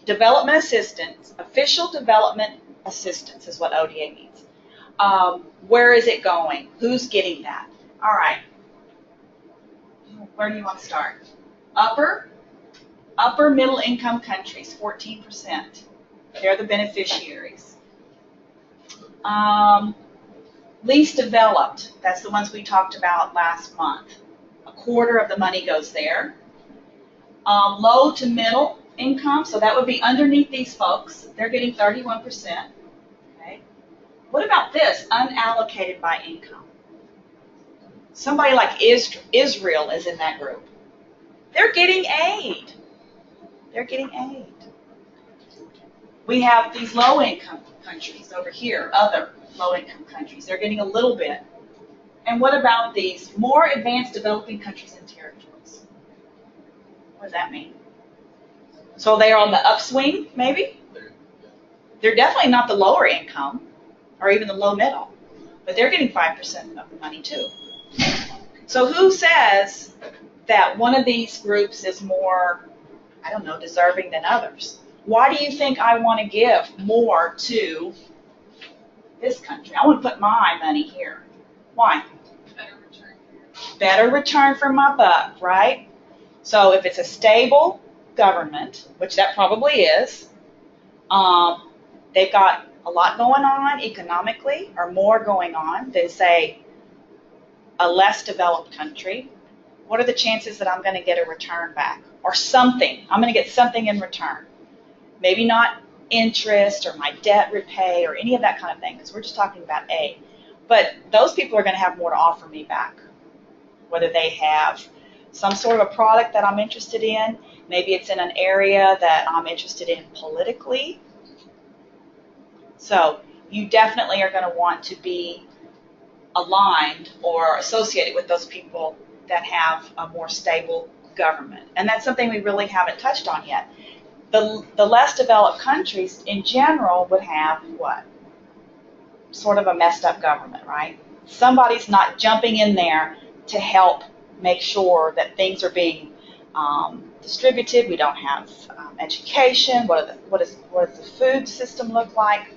development assistance, official development assistance is what ODA means. Where is it going? Who's getting that? All right. Where do you want to start? Upper middle income countries, 14%. They're the beneficiaries. Least developed, that's the ones we talked about last month. A quarter of the money goes there. Low to middle income, so that would be underneath these folks. They're getting 31%. Okay. What about this? Unallocated by income. Somebody like Israel is in that group. They're getting aid. They're getting aid. We have these low-income countries over here, other low-income countries. They're getting a little bit. And what about these more advanced developing countries and territories? What does that mean? So they're on the upswing, maybe? They're definitely not the lower income or even the low middle, but they're getting 5% of the money too. So who says that one of these groups is more, I don't know, deserving than others? Why do you think I want to give more to this country? I want to put my money here. Why? Better return for my buck, right? So if it's a stable government, which that probably is, they've got a lot going on economically, or more going on than, say, a less developed country. What are the chances that I'm going to get a return back? Or something. I'm going to get something in return. Maybe not interest or my debt repay or any of that kind of thing, because we're just talking about aid. But those people are going to have more to offer me back. Whether they have some sort of a product that I'm interested in, maybe it's in an area that I'm interested in politically. So you definitely are going to want to be aligned or associated with those people that have a more stable government. And that's something we really haven't touched on yet. The less developed countries in general would have what? Sort of a messed up government, right? Somebody's not jumping in there to help make sure that things are being distributed. We don't have education. What does the food system look like?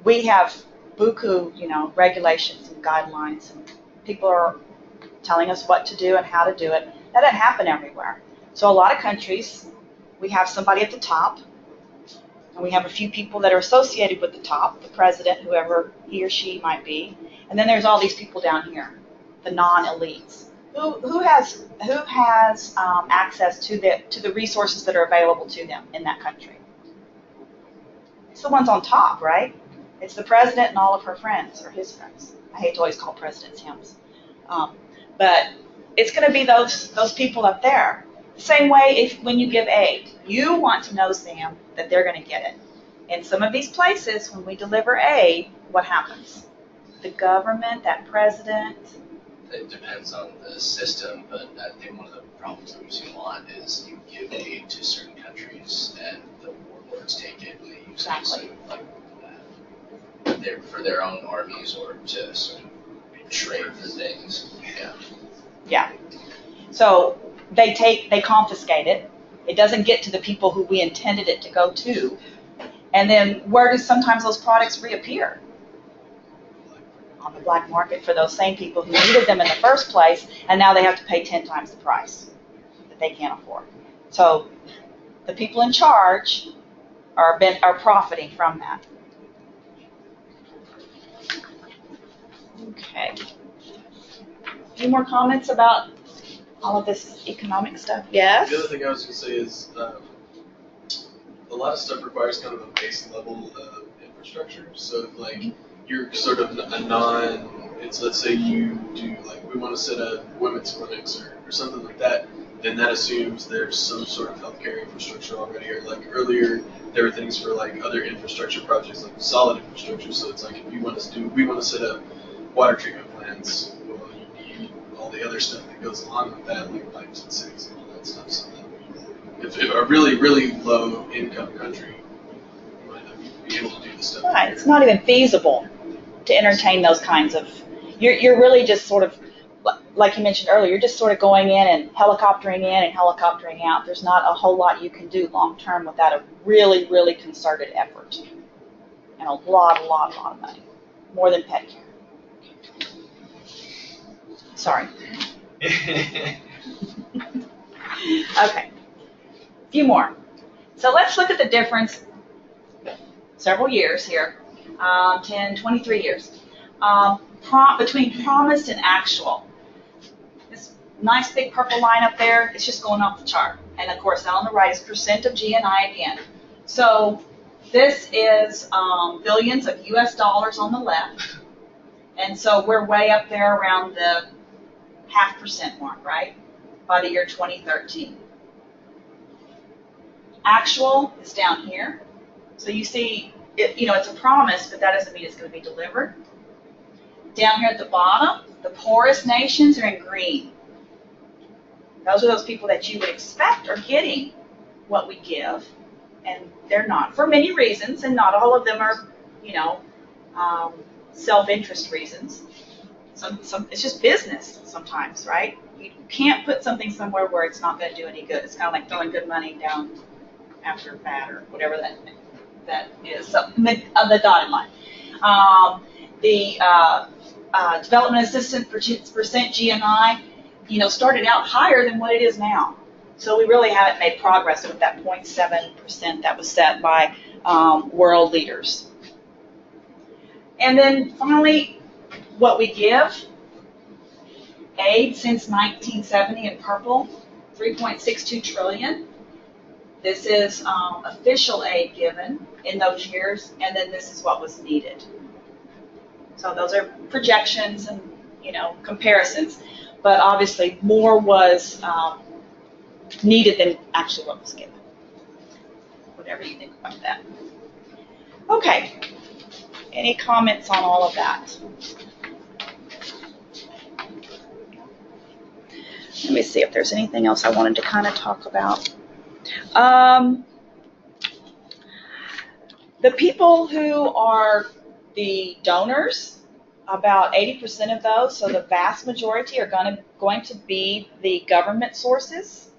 We have buku, regulations and guidelines, and people are telling us what to do and how to do it. That doesn't happen everywhere. So a lot of countries, we have somebody at the top, and we have a few people that are associated with the top, the president, whoever he or she might be, and then there's all these people down here, the non-elites. Who has access to the resources that are available to them in that country? It's the ones on top, right? It's the president and all of her friends, or his friends. I hate to always call presidents him. But it's going to be those people up there. Same way when you give aid, you want to know, Sam, that they're going to get it. In some of these places, when we deliver aid, what happens? The government, that president. It depends on the system, but I think one of the problems that we've seen a lot is you give aid to certain countries and the warlords take it and they use Exactly. it so, for their own armies or to sort of trade for things. Yeah. So they confiscate it. It doesn't get to the people who we intended it to go to. And then where do sometimes those products reappear? On the black market for those same people who needed them in the first place, and now they have to pay 10 times the price that they can't afford. So the people in charge are profiting from that. Okay. Any more comments about all of this economic stuff? Yes? The other thing I was going to say is a lot of stuff requires kind of a base level infrastructure. So if you're sort of let's say you do we want to set up women's clinics or something like that, then that assumes there's some sort of healthcare infrastructure already. Or earlier, there were things for other infrastructure projects like solid infrastructure. So it's if we want to set up water treatment plants, well, you need all the other stuff that goes along with that, like pipes and cities and all that stuff. So if a really, really low income country might not be able to do this stuff. Right. It's not even feasible to entertain those kinds of. You're really just sort of, like you mentioned earlier, you're just sort of going in and helicoptering in and helicoptering out. There's not a whole lot you can do long term without a really, really concerted effort and a lot of money, more than pet care. Sorry. Okay. A few more. So let's look at the difference, several years here, 10, 23 years, between promised and actual. This nice big purple line up there, it's just going off the chart. And of course, on the right is percent of GNI again. So this is billions of US dollars on the left. And so we're way up there around the 0.5% mark, right? By the year 2013. Actual is down here. So you see, it's a promise, but that doesn't mean it's going to be delivered. Down here at the bottom, the poorest nations are in green. Those are those people that you would expect are getting what we give, and they're not for many reasons, and not all of them are, self-interest reasons. Some it's just business sometimes, right? You can't put something somewhere where it's not going to do any good. It's kind of like throwing good money down after bad or whatever that is. So, the dotted line. The development assistance percent GNI, started out higher than what it is now. So we really haven't made progress with that 0.7% that was set by world leaders. And then finally, what we give, aid since 1970 in purple, 3.62 trillion. This is official aid given in those years, and then this is what was needed. So those are projections and, comparisons, but obviously more was needed than actually what was given. Whatever you think about that. Okay. Any comments on all of that? Let me see if there's anything else I wanted to kind of talk about. The people who are the donors, about 80% of those, so the vast majority are going to be the government sources,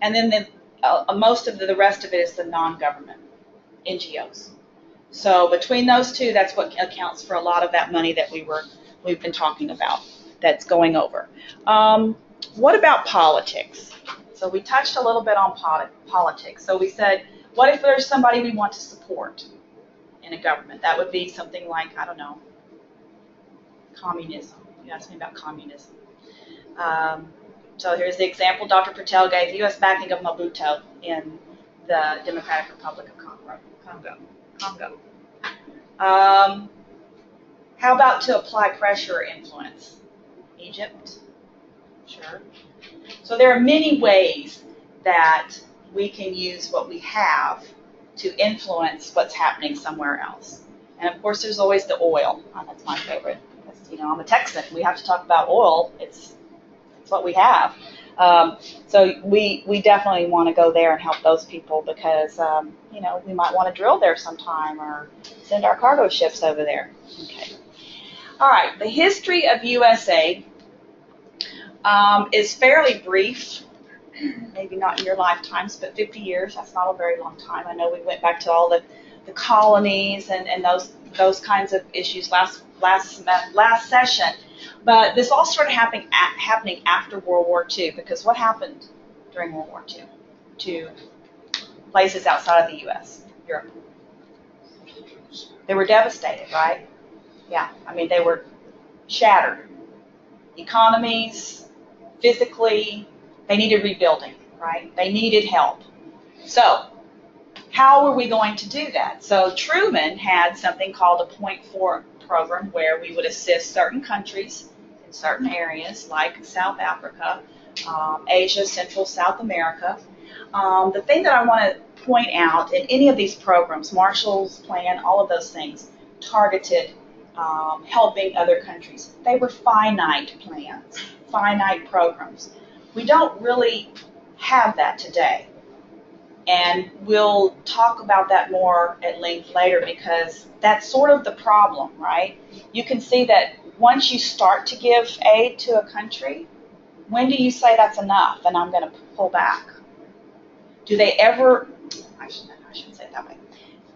and then most of the rest of it is the non-government NGOs. So between those two, that's what accounts for a lot of that money that we've been talking about that's going over. What about politics? So we touched a little bit on politics. So we said, what if there's somebody we want to support in a government? That would be something like, I don't know, communism. You asked me about communism. So here's the example Dr. Patel gave, U.S. backing of Mobutu in the Democratic Republic of Congo. How about to apply pressure or influence? Egypt? Sure. So there are many ways that we can use what we have to influence what's happening somewhere else. And of course, there's always the oil. That's my favorite. Because, I'm a Texan. We have to talk about oil. It's what we have. So we definitely want to go there and help those people because, we might want to drill there sometime or send our cargo ships over there. Okay. All right. The history of USA is fairly brief. Maybe not in your lifetimes, but 50 years, that's not a very long time. I know we went back to all the colonies and those kinds of issues last session. But this all started happening after World War II, because what happened during World War II to places outside of the U.S., Europe? They were devastated, right? Yeah, they were shattered. Economies, physically, they needed rebuilding, right? They needed help. So, how were we going to do that? So Truman had something called a Point Four program where we would assist certain countries in certain areas like South Africa, Asia, Central, South America. The thing that I want to point out in any of these programs, Marshall's Plan, all of those things, targeted helping other countries. They were finite plans, finite programs. We don't really have that today. And we'll talk about that more at length later because that's sort of the problem, right? You can see that once you start to give aid to a country, when do you say that's enough and I'm going to pull back? Do they ever, I shouldn't say it that way.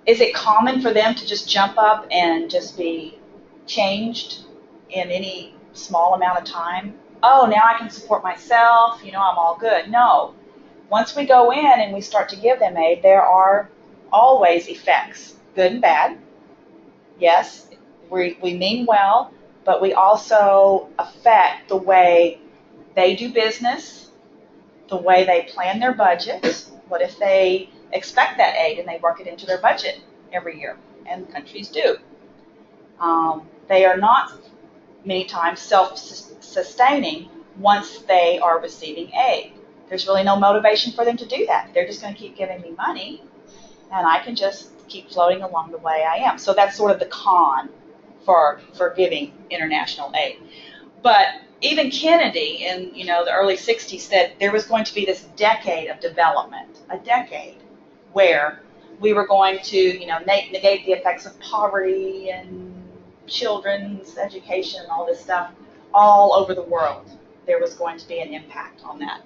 Is it common for them to just jump up and just be changed in any small amount of time? Oh, now I can support myself, I'm all good. No. Once we go in and we start to give them aid, there are always effects, good and bad. Yes, we mean well, but we also affect the way they do business, the way they plan their budget. What if they expect that aid and they work it into their budget every year? And countries do. They are not many times self-sustaining once they are receiving aid. there's really no motivation for them to do that. They're just going to keep giving me money, and I can just keep floating along the way I am. So that's sort of the con for giving international aid. But even Kennedy in the early 60s said there was going to be this decade of development, a decade where we were going to negate the effects of poverty and children's education and all this stuff all over the world. There was going to be an impact on that.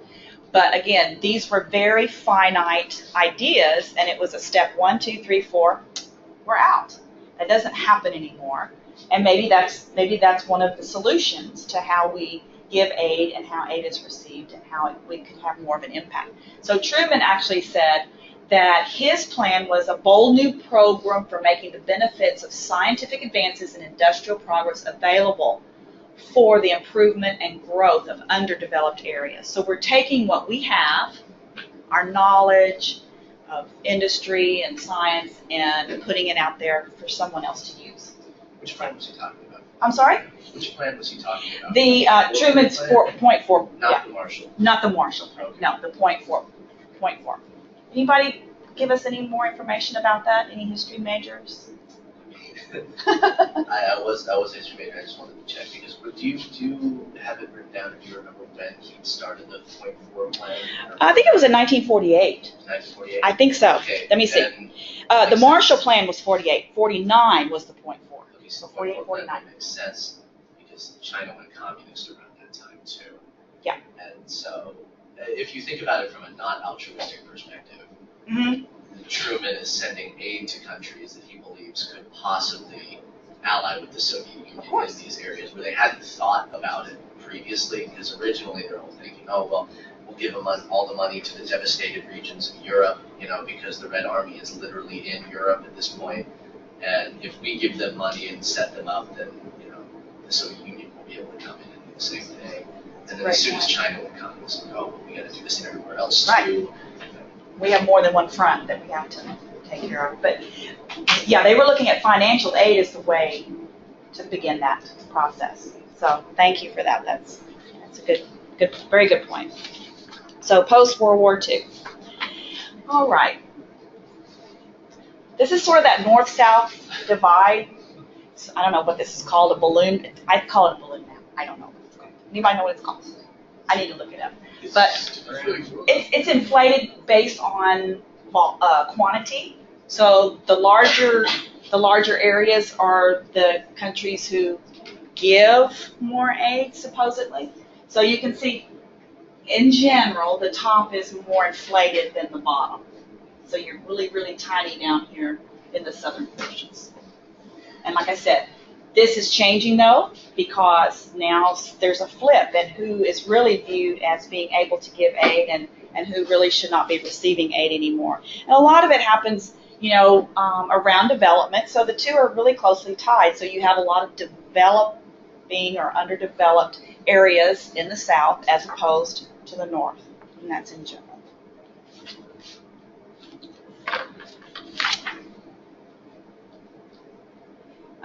But again, these were very finite ideas, and it was a step 1, 2, 3, 4. We're out. That doesn't happen anymore. And maybe that's one of the solutions to how we give aid and how aid is received and how we could have more of an impact. So Truman actually said that his plan was a bold new program for making the benefits of scientific advances and industrial progress available for the improvement and growth of underdeveloped areas. So we're taking what we have, our knowledge of industry and science, and putting it out there for someone else to use. Which plan was he talking about? I'm sorry? Which plan was he talking about? The Truman's point 4. Not the Marshall. Not the Marshall. Okay. No, the point 4. Point 4. Anybody give us any more information about that? Any history majors? I was history major. I just wanted to check because do you have it written down? Do you remember when he started the .4 plan? I think it was in 1948. 1948. I think so. Okay. Let me see. The Marshall Plan was 48. 49 was the point 4. Okay, so So 48, 49. makes sense because China went communist around that time too. Yeah. And so, if you think about it from a not altruistic perspective, Mm-hmm. Truman is sending aid to countries that he believes could possibly ally with the Soviet Union in these areas where they hadn't thought about it previously, because originally they're all thinking, oh, well, we'll give them all the money to the devastated regions of Europe, because the Red Army is literally in Europe at this point, and if we give them money and set them up, then, the Soviet Union will be able to come in and do the same thing. And then as soon as China would come, it's like, oh, we got to do this everywhere else too. We have more than one front that we have to take care of. But yeah, they were looking at financial aid as the way to begin that process. So thank you for that. That's a good, very good point. So post World War II. All right. This is sort of that north-south divide. I don't know what this is called, a balloon. I call it a balloon map. I don't know what it's called. Anybody know what it's called? I need to look it up. But it's inflated based on quantity. So the larger areas are the countries who give more aid, supposedly. So you can see, in general, the top is more inflated than the bottom. So you're really, really tiny down here in the southern portions. And like I said, this is changing, though, because now there's a flip in who is really viewed as being able to give aid and who really should not be receiving aid anymore. And a lot of it happens, around development, so the two are really closely tied. So you have a lot of developing or underdeveloped areas in the south as opposed to the north, and that's in general.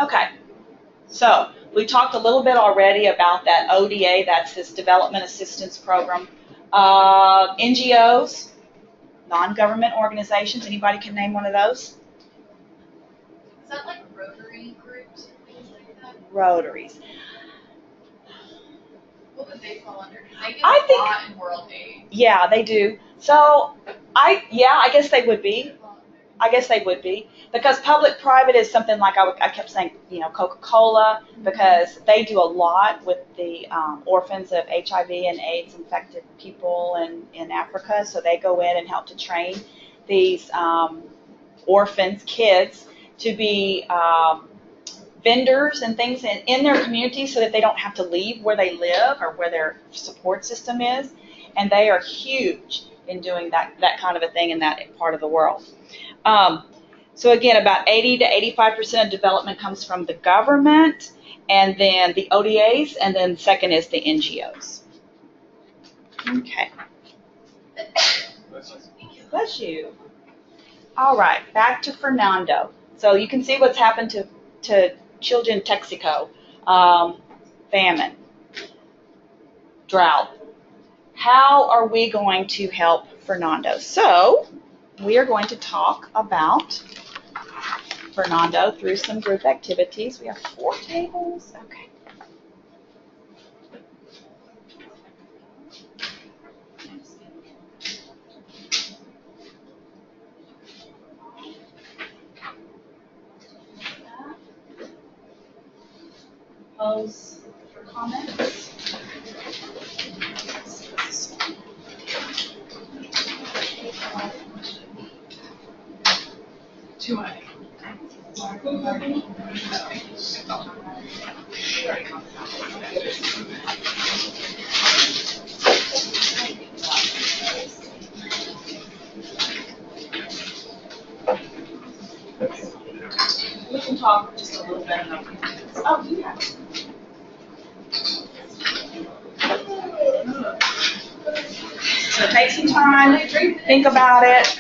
Okay. So we talked a little bit already about that ODA, that's this Development Assistance Program. NGOs, non-government organizations, anybody can name one of those? Is that like Rotary groups or things like that? Rotaries. What would they fall under? They give I a think- lot in world aid. Yeah, they do. So, I guess they would be. Because public-private is something like I kept saying, Coca-Cola, because they do a lot with the orphans of HIV and AIDS infected people in Africa. So they go in and help to train these orphans, kids, to be vendors and things in their community so that they don't have to leave where they live or where their support system is. And they are huge in doing that kind of a thing in that part of the world. So again, about 80 to 85% of development comes from the government, and then the ODAs, and then second is the NGOs. Okay. Bless you. All right, back to Fernando. So you can see what's happened to children in Texaco. Famine, drought. how are we going to help Fernando? So we are going to talk about Fernando through some group activities. We have 4 tables. Okay. Pose for comments. Too much. We can talk just a little bit about Oh, yeah. So take some time, think about it.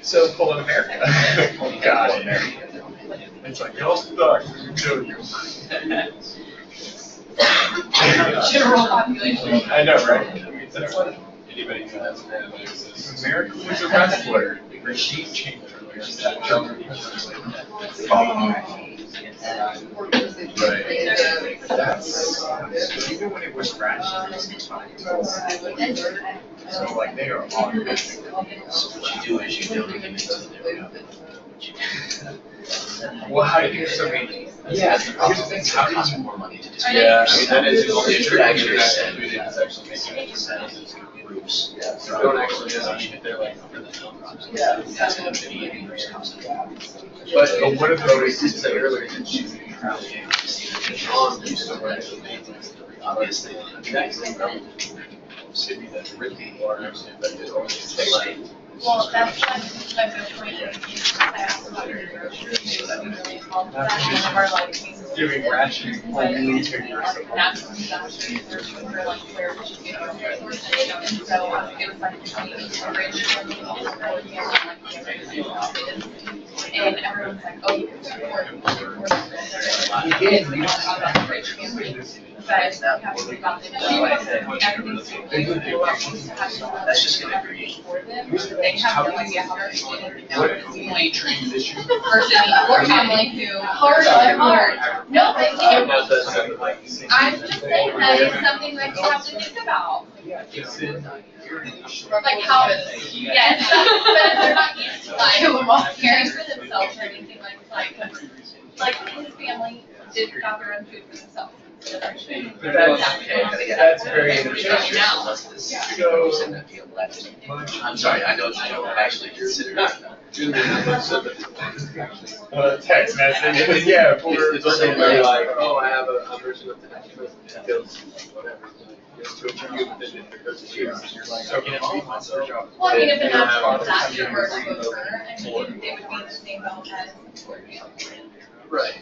So full in America. God. It's like, y'all stuck, we kill you. General population. I know, right? That's what Anybody who has an antibiosis. America was a wrestler. She changed her Right. That's even when it was rations. So like they are on this. So what you do is you don't even into the Well, how do you survey? Yeah, the problem is how costs more money to distribute. Yeah, I mean, that is the only You issue. could actually send We didn't actually make it. send groups. So we don't actually have to they're like for the film process. Yeah, that's gonna be a huge cost. But what if So we they said earlier that she's Obviously, city that really are actually affected or like Well, that's like the point I asked about your grocery. That's one of our like cases. giving rationing only to your That's for like where we should get our resources. And so it was like and everyone's like, oh, you support. Again, you But we have to think about the that's just gonna create. They have no idea how they're doing it. what if we transition? Versus your family who hard. No, they can't. I'm just saying that is something that you have to think about. It's in Like how, yes, but they're not used to like caring for themselves or anything like his family did got their own food for themselves. But that's very interesting. I'm sorry, I don't actually consider it. Text message, and then, yeah, It's also very like, oh, I have a version of the details, whatever. Just to interview with it, if it goes to you, you're like, I can't feed myself. Well, I mean, if an actual disaster were to occur, I mean, it would be the same boat as. Right.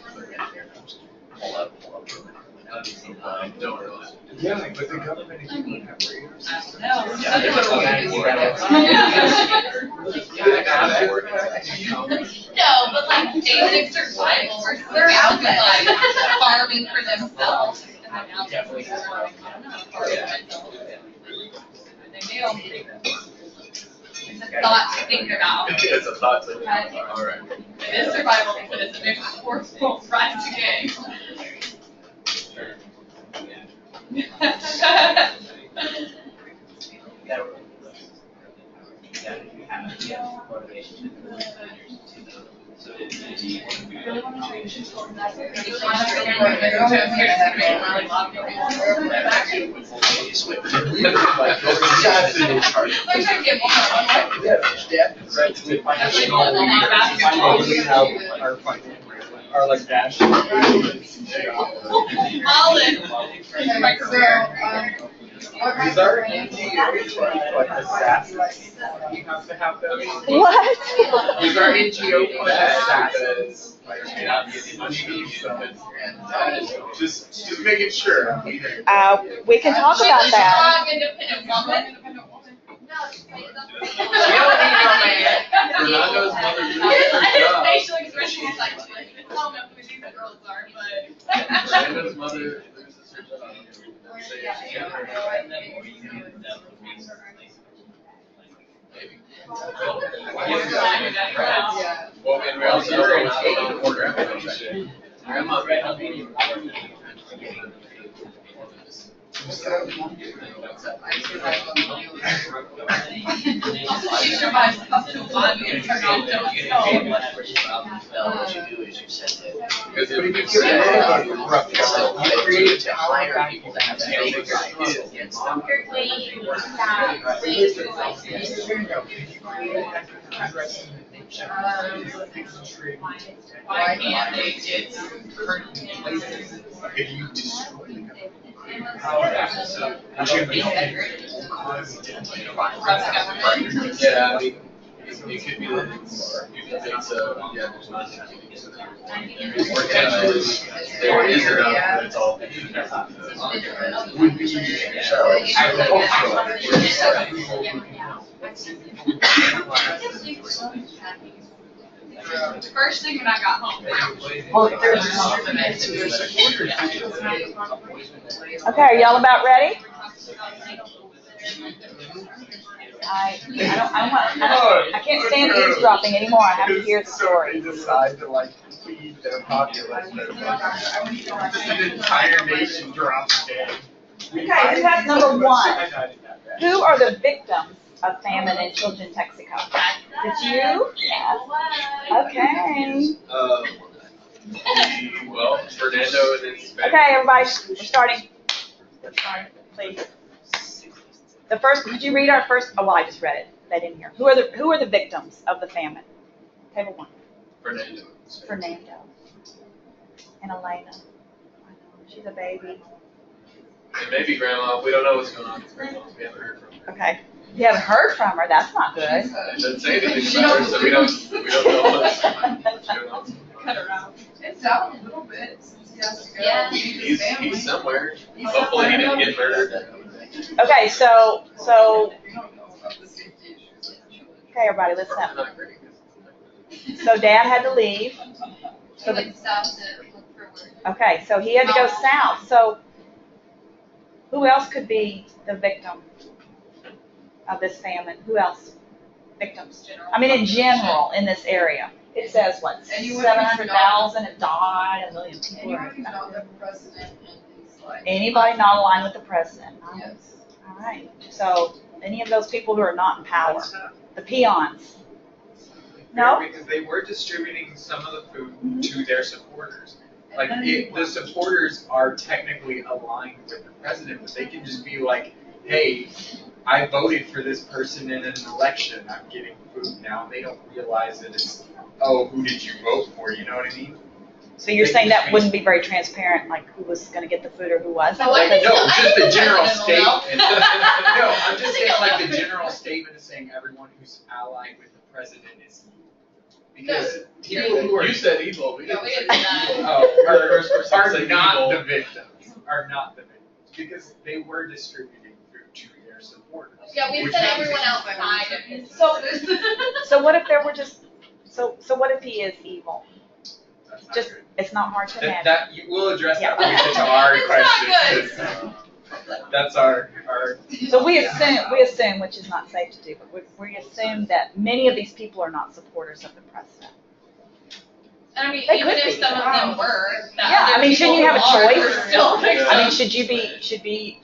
Pull up. I don't know. Yeah, but the government is going to have radars. No. No, but like basic survival versus they're out there like farming for themselves. And then now they're like, I don't know, farming for themselves. It's a thought to think about. It's a thought to think about. All right. It is survival because it's a big forceful run to game. Our like dash. My career. Is our NGO like assassins? You have to have those. What? Is our NGO like assassins? Just making sure. We can talk about She's a that. strong, independent woman. Fernando's mother did a His good job. facial expression is like, I don't know who these girls are, but. Fernando's mother loses her job. Well, and we also don't know more grandma. She survives up to 1 year. What you do is you send it. Because if you So you create to hire people that have fake rights against them. Why can't they just? If you destroy them. yeah, I mean, it could be that you can think so, yeah, there's not. Potentially, there is enough, but it's all. Would be The first thing when I got home. Okay, are y'all about ready? I can't stand eavesdropping anymore. I have to hear the story. They decide to like feed their populace. Just an entire nation drops dead. Okay, who has number 1? Who are the victims of famine in Children, Texaco? Did you? Yes. Okay. Well, Fernando and his family. Okay, everybody, we're starting. Please. The first, could you read our first? Oh, well, I just read it. They didn't hear. Who are the victims of the famine? Table 1. Fernando. Fernando and Elena. I know, she's a baby. And maybe Grandma. We don't know what's going on with Grandma. We haven't heard from her. Okay. You haven't heard from her. That's not good. It doesn't say anything about her, so we don't know what's going on. Cut her out. It's down a little bit since he has to go. Yeah. He's somewhere. Hopefully he didn't get murdered. Okay, so We don't know about the safety issues. okay, everybody, listen It's up. not great. So Dad had to leave. She So the, went south to look for work. okay, so he had to go south. So who else could be the victim of this famine? Who else? Victims. I mean, in general, in this area. It says what? Anyone 700,000 have died. 1 million people. Anyone who's not the president and he's like. Anybody not aligned with the president? Yes. All right. So any of those people who are not in power, the peons. No? Because they were distributing some of the food to their supporters. Like, the supporters are technically aligned with the president, but they can just be like, hey, I voted for this person in an election, I'm getting food now, and they don't realize that it's, oh, who did you vote for, you know what I mean? So you're saying that wouldn't be very transparent, like who was gonna get the food or who wasn't? So I think No, so. I just the think general the president will know. statement. No, I'm just saying like the general statement is saying everyone who's allied with the president is evil. Because people who are You said evil. We No, didn't we say didn't do that. evil. You're the first person to are say not evil. the victims. Are not the victims. Because they were distributing food to their supporters. Yeah, we which said means everyone it's- outside of his. So what if there were just, so what if he is evil? That's not Just, good. it's not hard to imagine. That you will address that Yeah. when we get to our It's not question. 'Cause, that's our. So we assume, which is not safe to do, but we assume that many of these people are not supporters of the president. And I mean, They even could if be. some of them were, that Yeah, I other mean, shouldn't you people have a who are choice? are still victims. I mean, should you be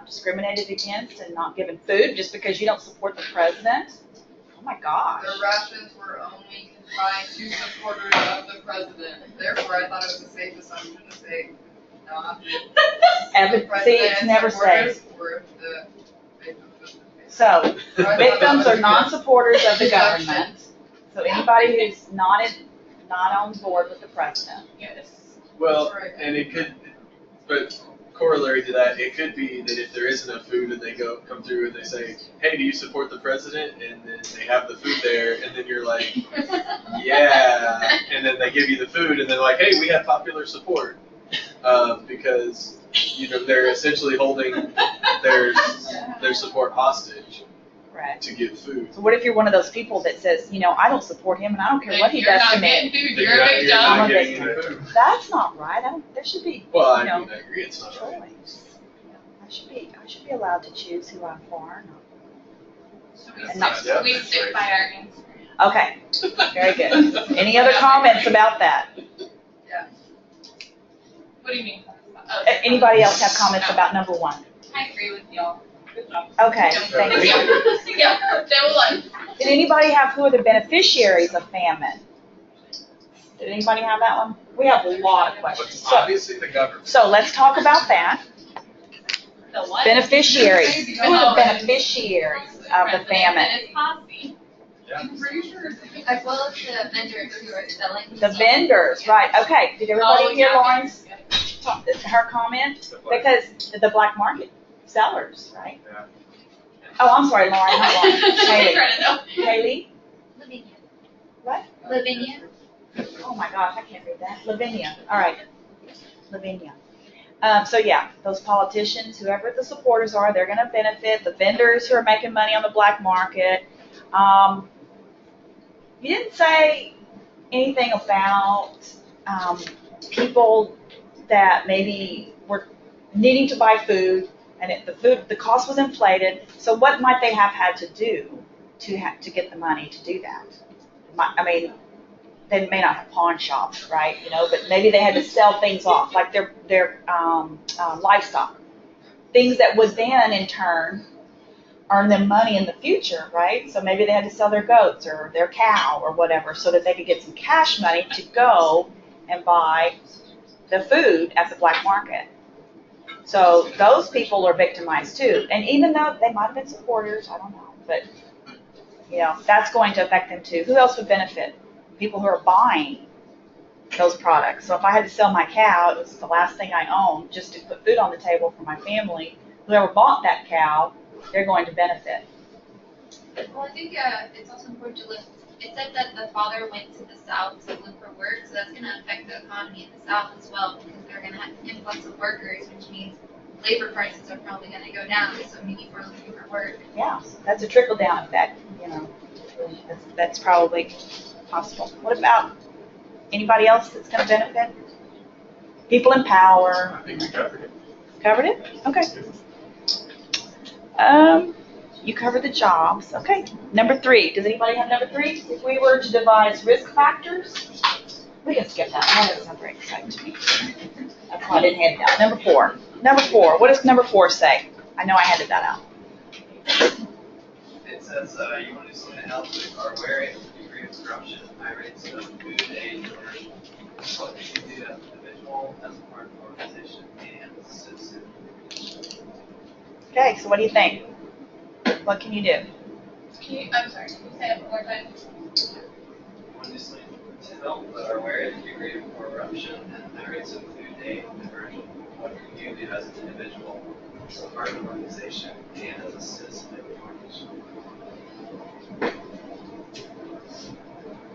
discriminated against and not given food just because you don't support the president? Oh my gosh. The rations were only confined to supporters of the president. Therefore, I thought it was a safe assumption to say not the See, it's never supporters safe. or the victims of the case. So, victims are non-supporters of the government. So anybody who's not on board with the president. Yes. Well, and it could, but corollary to that, it could be that if there is enough food and they come through and they say, hey, do you support the president? And then they have the food there, and then you're like, yeah. And then they give you the food, and they're like, hey, we have popular support. Because, they're essentially holding their support hostage Right. to give food. So what if you're one of those people that says, I don't support him and I don't care what he You're does not to getting me. food, Then you're a you're not victim. getting any food. That's not right. There should be, Well, I you know, mean, I agree, it's not right. choice. I should be allowed to choose who I'm for. So And not- Yeah. we stick by our answer. Okay, very good. Any other comments about that? What do you mean? Oh, Anybody else have comments about number one? I agree with y'all. Good job. Okay, thank you. Yeah, they will. Did anybody have who are the beneficiaries of famine? Did anybody have that one? We have a lot of questions. But obviously the government. So let's talk about that. The what? Beneficiaries. Who are the beneficiaries of the famine? It's posse. I'm pretty sure it's As well as the vendors who are selling. The vendors, right. Okay, did everybody Oh, hear yeah. Lauren's, her comment? Because the black market sellers, right? Yeah. Oh, I'm sorry, Lauren, not Lauren. Haley. Trying to know. Haley? Lavinia. What? Lavinia. Oh my gosh, I can't read that. Lavinia, all right. Lavinia. So yeah, those politicians, whoever the supporters are, they're gonna benefit. The vendors who are making money on the black market. You didn't say anything about people that maybe were needing to buy food, and the cost was inflated. So what might they have had to do to get the money to do that? I mean, they may not have pawn shops, right? But maybe they had to sell things off, like their livestock, things that would then in turn earn them money in the future, right? So maybe they had to sell their goats or their cow or whatever so that they could get some cash money to go and buy the food at the black market. So those people are victimized too. And even though they might have been supporters, I don't know, but that's going to affect them too. Who else would benefit? People who are buying those products. So if I had to sell my cow, it was the last thing I owned just to put food on the table for my family. Whoever bought that cow, they're going to benefit. Well, I think it's also important to look. It said that the father went to the South to look for work, so that's going to affect the economy in the South as well because they're going to have an influx of workers, which means labor prices are probably going to go down. So many people are looking for work. Yeah, that's a trickle-down effect. That's probably possible. What about anybody else that's going to benefit? People in power. I think we covered it. Covered it? Okay. You covered the jobs. Okay. Number 3. Does anybody have number 3? If we were to devise risk factors, we can skip that. That doesn't sound very exciting to me. That's why I didn't hand it out. Number 4. Number 4. What does number 4 say? I know I handed that out. It says you want to see the health or wary of the degree of corruption, high rates of food aid donors. What can you do as an individual, as a part of an organization, and as a citizen? Okay, so what do you think? What can you do? I'm sorry, can you say it one more time? Honestly, to help that are aware of the degree of corruption and the rates of food aid diversion, what can you do as an individual, as a part of an organization, and as a citizen of the organization?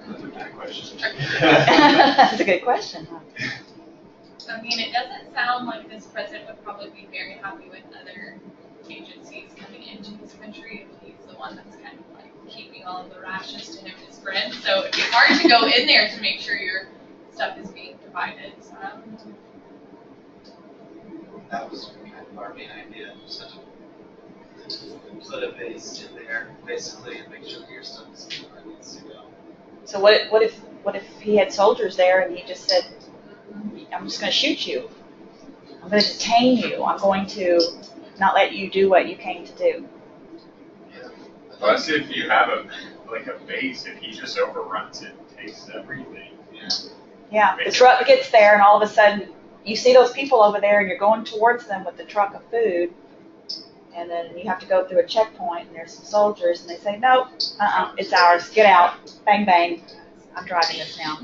That's a bad question. That's a good question, huh? I mean, it doesn't sound like this president would probably be very happy with other agencies coming into his country if he's the one that's kind of like keeping all of the rations to him and his friends. So it'd be hard to go in there to make sure your stuff is being divided. So, That was kind of our main idea, just to put a base in there, basically, and make sure that your stuff is where it needs to go. So what if he had soldiers there and he just said, I'm just going to shoot you. I'm going to detain you. I'm going to not let you do what you came to do. Plus, if you have a base, if he just overruns it, takes everything. Yeah, the truck gets there and all of a sudden you see those people over there and you're going towards them with the truck of food, and then you have to go through a checkpoint and there's some soldiers and they say, nope, it's ours, get out, bang, bang, I'm driving this now.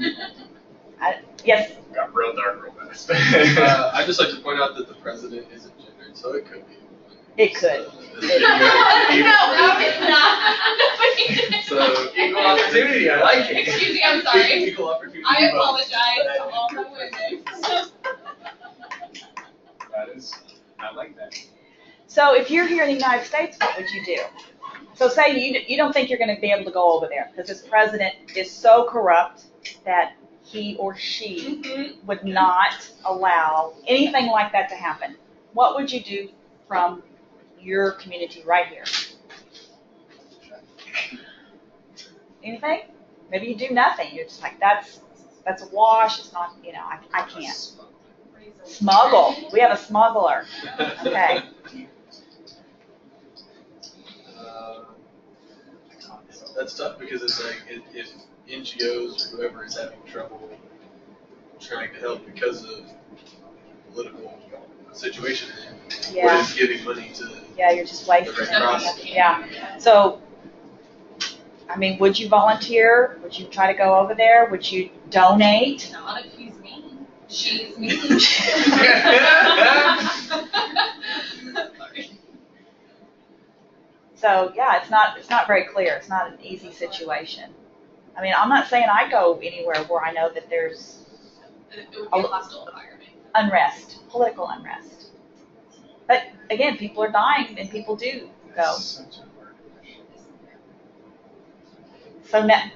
Yes? Got real dark real fast. I'd just like to point out that the president isn't gendered, so it could be. It could. no, it's not. So, equal opportunity, I like it. Excuse me, I'm sorry. Equal opportunity. I apologize to all my women. I like that. So if you're here in the United States, what would you do? So say you don't think you're going to be able to go over there because this president is so corrupt that he or she would not allow anything like that to happen. What would you do from your community right here? Anything? Maybe you do nothing. You're just like, that's a wash. It's not, I can't. Smuggle. We have a smuggler. Okay. That's tough because it's like if NGOs or whoever is having trouble trying to help because of political situation, Yeah. we're just giving money to Yeah, you're just wasting the Red Cross. it. Yeah. So, I mean, would you volunteer? Would you try to go over there? Would you donate? Not if he's mean. She's mean. So yeah, it's not very clear. It's not an easy situation. I mean, I'm not saying I go anywhere where I know that there's It would be a hostile environment. unrest, political unrest. But again, people are dying and people do go. So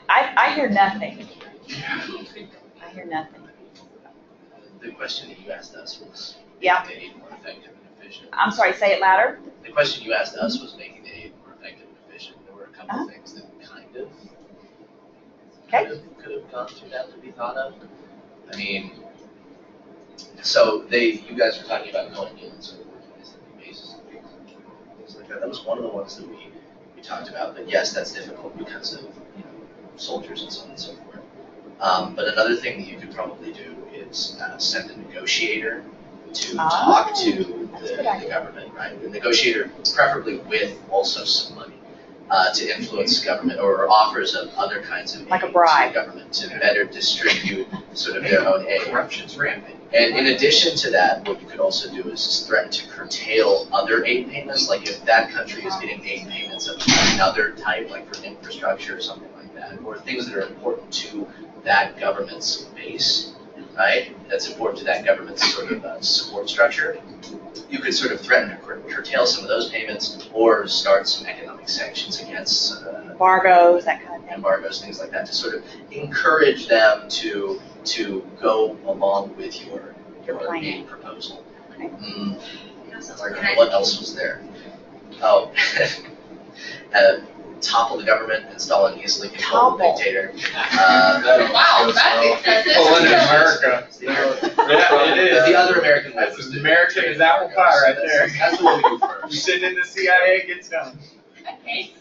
I hear nothing. I hear nothing. The question that you asked us was Yeah. making the aid more effective and efficient. I'm sorry, say it louder. The question you asked us was making the aid more effective and efficient. There were a couple of things that could have gone through that to be thought of. I mean, so you guys were talking about going in and sort of organizing the bases and things like that. That was one of the ones that we talked about. But yes, that's difficult because of soldiers and so on and so forth. But another thing that you could probably do is send a negotiator to talk to the government, right? The negotiator, preferably with also some money, to influence government or offers of other kinds of Like a aid bribe. to government to better distribute sort of their own aid. Corruption's rampant. And in addition to that, what you could also do is threaten to curtail other aid payments. Like if that country is getting aid payments of another type, like for infrastructure or something like that, or things that are important to that government's base, right? That's important to that government's sort of support structure. You could sort of threaten to curtail some of those payments or start some economic sanctions against Embargoes, that kind of thing. embargoes, things like that, to sort of encourage them to go along with your plan. aid proposal. Okay. What else was there? Oh, topple the government, install an easily controlled Topple. dictator. Wow, that's excessive. Oh, in America. Yeah, it is. But the other American way That's was as to- American as apple pie right So there. That's what we do You first. send in the CIA, it gets done. Okay.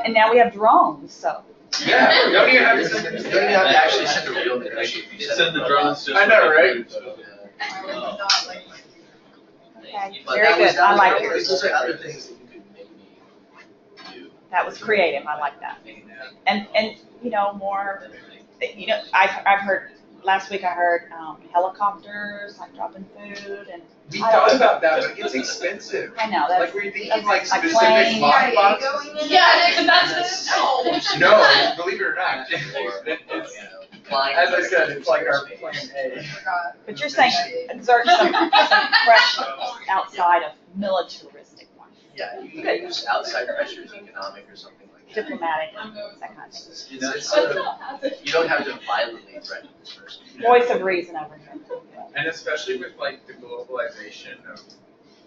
And now we have drones, so Yeah, you don't even have to send You don't even have to actually send a real donation. You Send the drones just. I know, right? I would not like my Okay, But very that was, good. that I was like okay, it. 'cause those are other things that you could maybe do. That was creative. I like that. And you know, more, you know, I've heard, last week I heard helicopters, like dropping food, and We thought about that, but it gets expensive. I know, that's. Like, were you thinking like Like specific planes. lock box? Yeah, that's No, believe it or not. Or, It's, you know, flying. as I said, it's like our plan A. forgot. But you're saying exert some pressure outside of militaristic ones, Yeah, you can use outside pressures, economic or something like that. diplomatic, that kind of thing. You don't have to violently threaten this person. Voice of reason over here. And especially with like the globalization of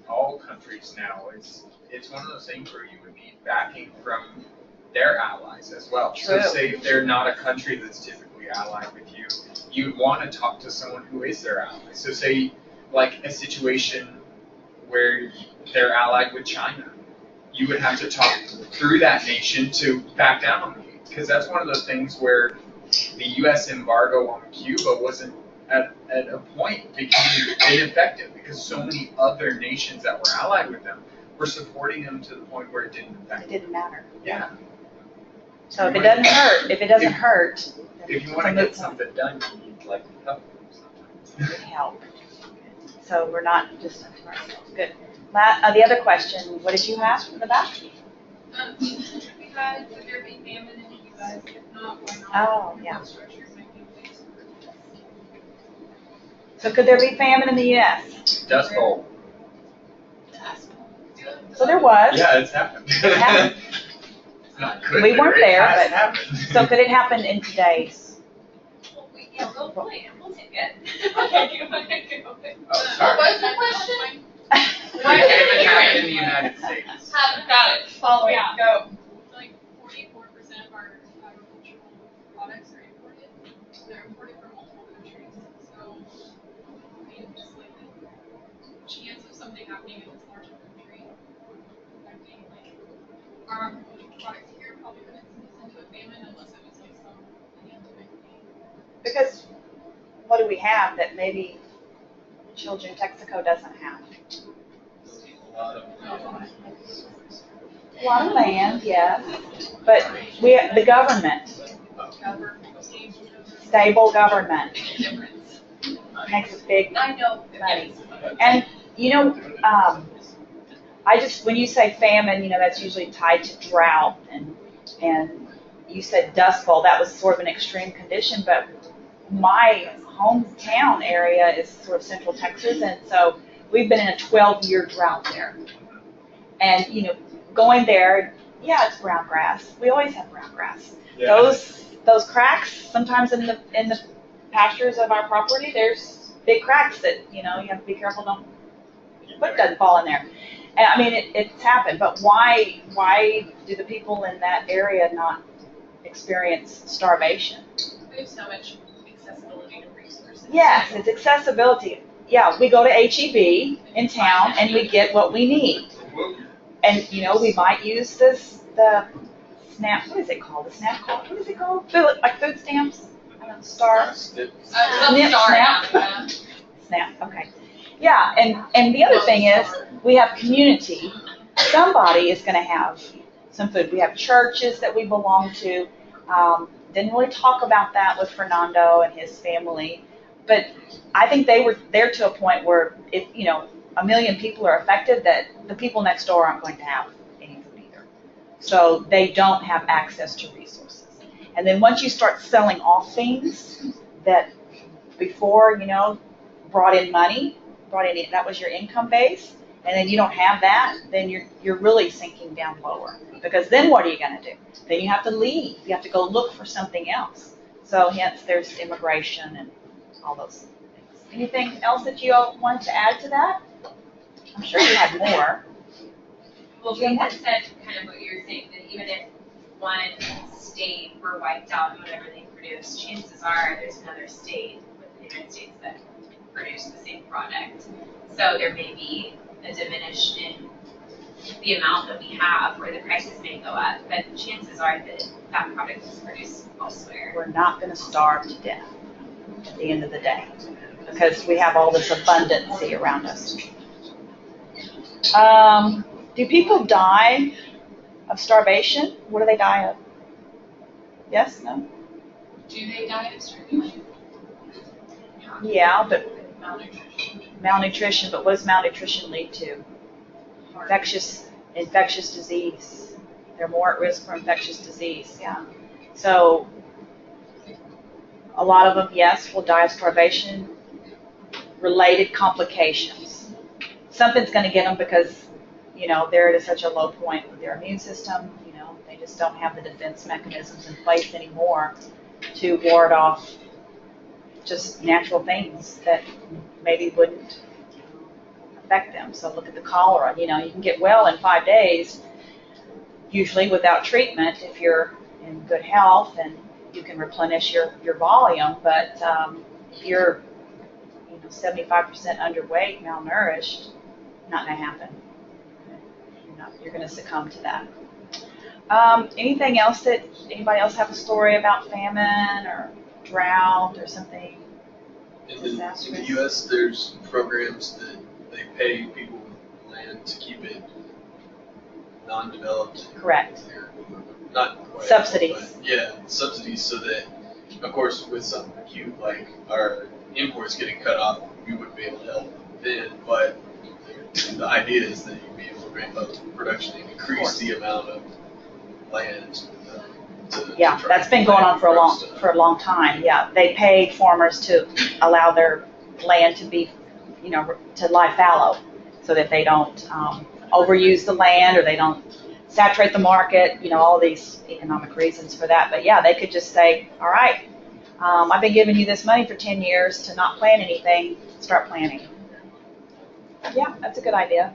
all countries now, it's one of those things where you would need backing from their allies as well. So True. say if they're not a country that's typically allied with you, you'd want to talk to someone who is their ally. So say like a situation where they're allied with China, you would have to talk through that nation to back down on you. Because that's one of those things where the U.S. embargo on Cuba wasn't at a point became ineffective because so many other nations that were allied with them were supporting them to the point where it didn't affect It them. didn't matter. Yeah. So if it doesn't hurt, if it doesn't hurt, then If you it's want a to moot get point. something done, you need like help sometimes. Would help. So we're not just to ourselves. Good. The other question, what did you have in the back? We had, could there be famine in the US? If not, why not? Oh, yeah. What structures might be in place for this? So could there be famine in the U.S.? Dust Bowl. So there was. Yeah, it's happened. happened. It's not good. We weren't there, it has but- happened. So could it happen in today's? Yeah, we'll play it, we'll take it. Okay, Oh, What sorry. was the question? It happened in the United States. Got it, follow it, go. Like 44% of our agricultural products are imported. They're imported from multiple countries. So, I mean, just like the chance of something happening in this large country affecting like our agricultural products here probably wouldn't send us into a famine unless it was like some pandemic thing. Because what do we have that maybe children Texaco doesn't have? A lot of A lot of land, yes, but the government, stable government makes a big I know. money. And, you know, when you say famine, you know, that's usually tied to drought, and you said Dust Bowl, that was sort of an extreme condition, but my hometown area is sort of central Texas, and so we've been in a 12-year drought there. And, you know, going there, yeah, it's brown grass. We always have brown grass. Yeah. Those cracks, sometimes in the pastures of our property, there's big cracks that, you know, you have to be careful foot doesn't fall in there. And I mean, it's happened, but why do the people in that area not experience starvation? There's so much accessibility to resources. Yes, it's accessibility. Yeah, we go to HEB in town and we get what we need. And, you know, we might use the SNAP, what is it called? The SNAP card? What is it called? Like food stamps? I don't know, Star? Some Snip, star snap. app, SNAP, okay. Yeah, and the other thing is, we have community. Somebody is going to have some food. We have churches that we belong to. Didn't really talk about that with Fernando and his family, but I think they were there to a point where if, you know, 1 million people are affected, that the people next door aren't going to have any food either. So they don't have access to resources. And then once you start selling off things that before, you know, brought in money, that was your income base, and then you don't have that, then you're really sinking down lower. Because then what are you going to do? Then you have to leave. You have to go look for something else. So hence there's immigration and all those things. Anything else that you want to add to that? I'm sure you had more. Well, we had said kind of what you were saying, that even if one state were wiped out in whatever they produce, chances are there's another state within the United States that produce the same product. So there may be a diminish in the amount that we have, where the prices may go up, but chances are that that product is produced elsewhere. We're not going to starve to death at the end of the day because we have all this abundancy around us. Do people die of starvation? What do they die of? Yes? No? Do they die of starvation? Yeah, but Malnutrition. malnutrition. But what does malnutrition lead to? Infectious disease. They're more at risk for infectious disease. Yeah. So a lot of them, yes, will die of starvation. Related complications. Something's going to get them because, they're at such a low point with their immune system. They just don't have the defense mechanisms in place anymore to ward off just natural things that maybe wouldn't affect them. So look at the cholera. You can get well in 5 days, usually without treatment if you're in good health and you can replenish your volume. But if you're 75% underweight, malnourished, not going to happen. You're going to succumb to that. Anything else that anybody else have a story about famine or drought or something disastrous? In the U.S., there's programs that they pay people with land to keep it non-developed. Correct. Not quite, subsidies. But subsidies so that, of course, with something acute like our imports getting cut off, we wouldn't be able to help then. But the idea is that you'd be able to ramp up production and increase the amount of land. That's been going on for a long time. Yeah, they pay farmers to allow their land to be, to lie fallow, so that they don't overuse the land or they don't saturate the market. All these economic reasons for that. But yeah, they could just say, all right, I've been giving you this money for 10 years to not plant anything. Start planting. Yeah, that's a good idea.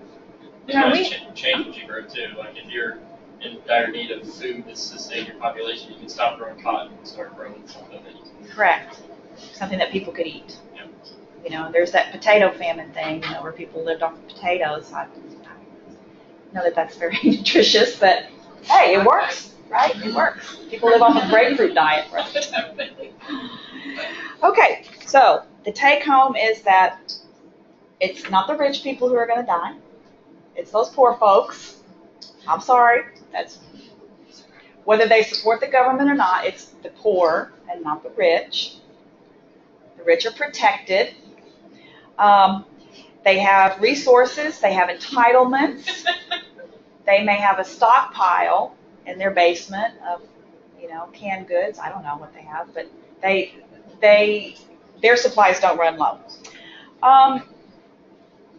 Change what you grow too. Like if you're in dire need of food to sustain your population, you can stop growing cotton and start growing something that you can. Correct. Something that people could eat. Yeah. There's that potato famine thing, where people lived off of potatoes. I know that that's very nutritious, but hey, it works, right? It works. People live off a grapefruit diet, right? Okay, so the take home is that it's not the rich people who are going to die. It's those poor folks. I'm sorry. That's whether they support the government or not. It's the poor and not the rich. The rich are protected. They have resources. They have entitlements. They may have a stockpile in their basement of, canned goods. I don't know what they have, but their supplies don't run low.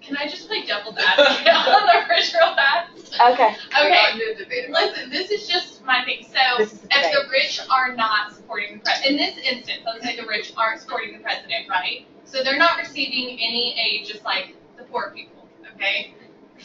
Can I just play devil's advocate on the rich real fast? Okay. Okay. Listen, this is just my thing. So if the rich are not supporting the president, in this instance, let's say the rich aren't supporting the president, right? So they're not receiving any aid, just like the poor people. Okay.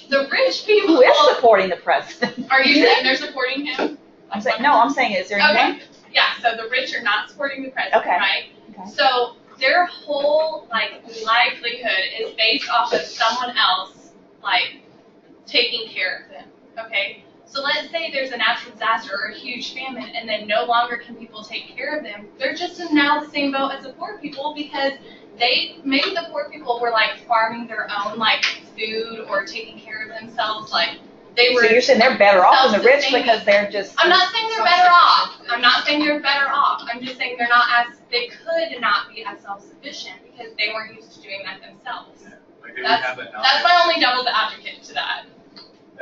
The rich people. Who is supporting the president? Are you saying they're supporting him? I'm saying, is there anything? Okay. Yeah. So the rich are not supporting the president, okay. right? Okay. So their whole livelihood is based off of someone else taking care of them. Okay? So let's say there's a natural disaster or a huge famine and then no longer can people take care of them. They're just in now the same boat as the poor people because maybe the poor people were farming their own food or taking care of themselves. They were. So you're saying they're better off than the rich because they're just. I'm not saying they're better off. I'm not saying they're better off. I'm just saying they could not be as self-sufficient because they weren't used to doing that themselves. Yeah, that's my only devil's advocate to that.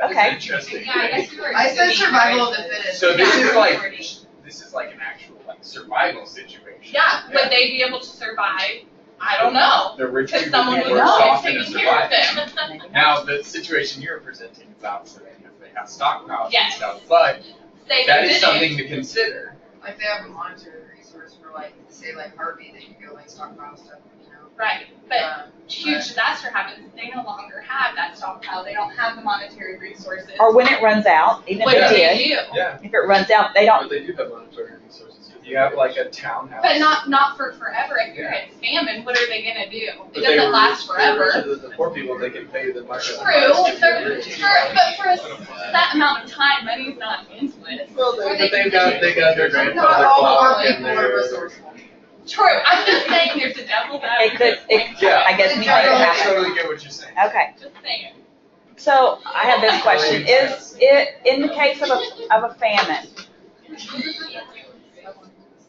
Okay. Interesting. Yeah, I guess you were. I said survival of the fittest. So this is an actual survival situation. Yeah, would they be able to survive? I don't know. The rich Because people someone would was worse always off in a taking care of survival. them. Now the situation you're presenting is opposite if they have stockpiles Yes. and stuff, but Say that they is didn't. something to consider. Like they have a monetary resource for say Harvey, they can go stockpile stuff, Right, but huge disaster happens, they no longer have that stockpile, they don't have the monetary resources. Or when it runs out, even if What it do did. they do? Yeah. If it runs out, they But don't. they do have monetary resources. You have like a townhouse. But not for forever. If you're in famine, what are they gonna do? But It doesn't last forever. The poor people, they can pay the much. True, but for a set amount of time, money's not endless. Well, but they got their grandfather clock and their. True. I'm just saying there's a devil's advocate. Yeah. I guess anything I can happen. totally get what you're saying. Okay. Just saying. So I have this question. Is it, in the case of a famine,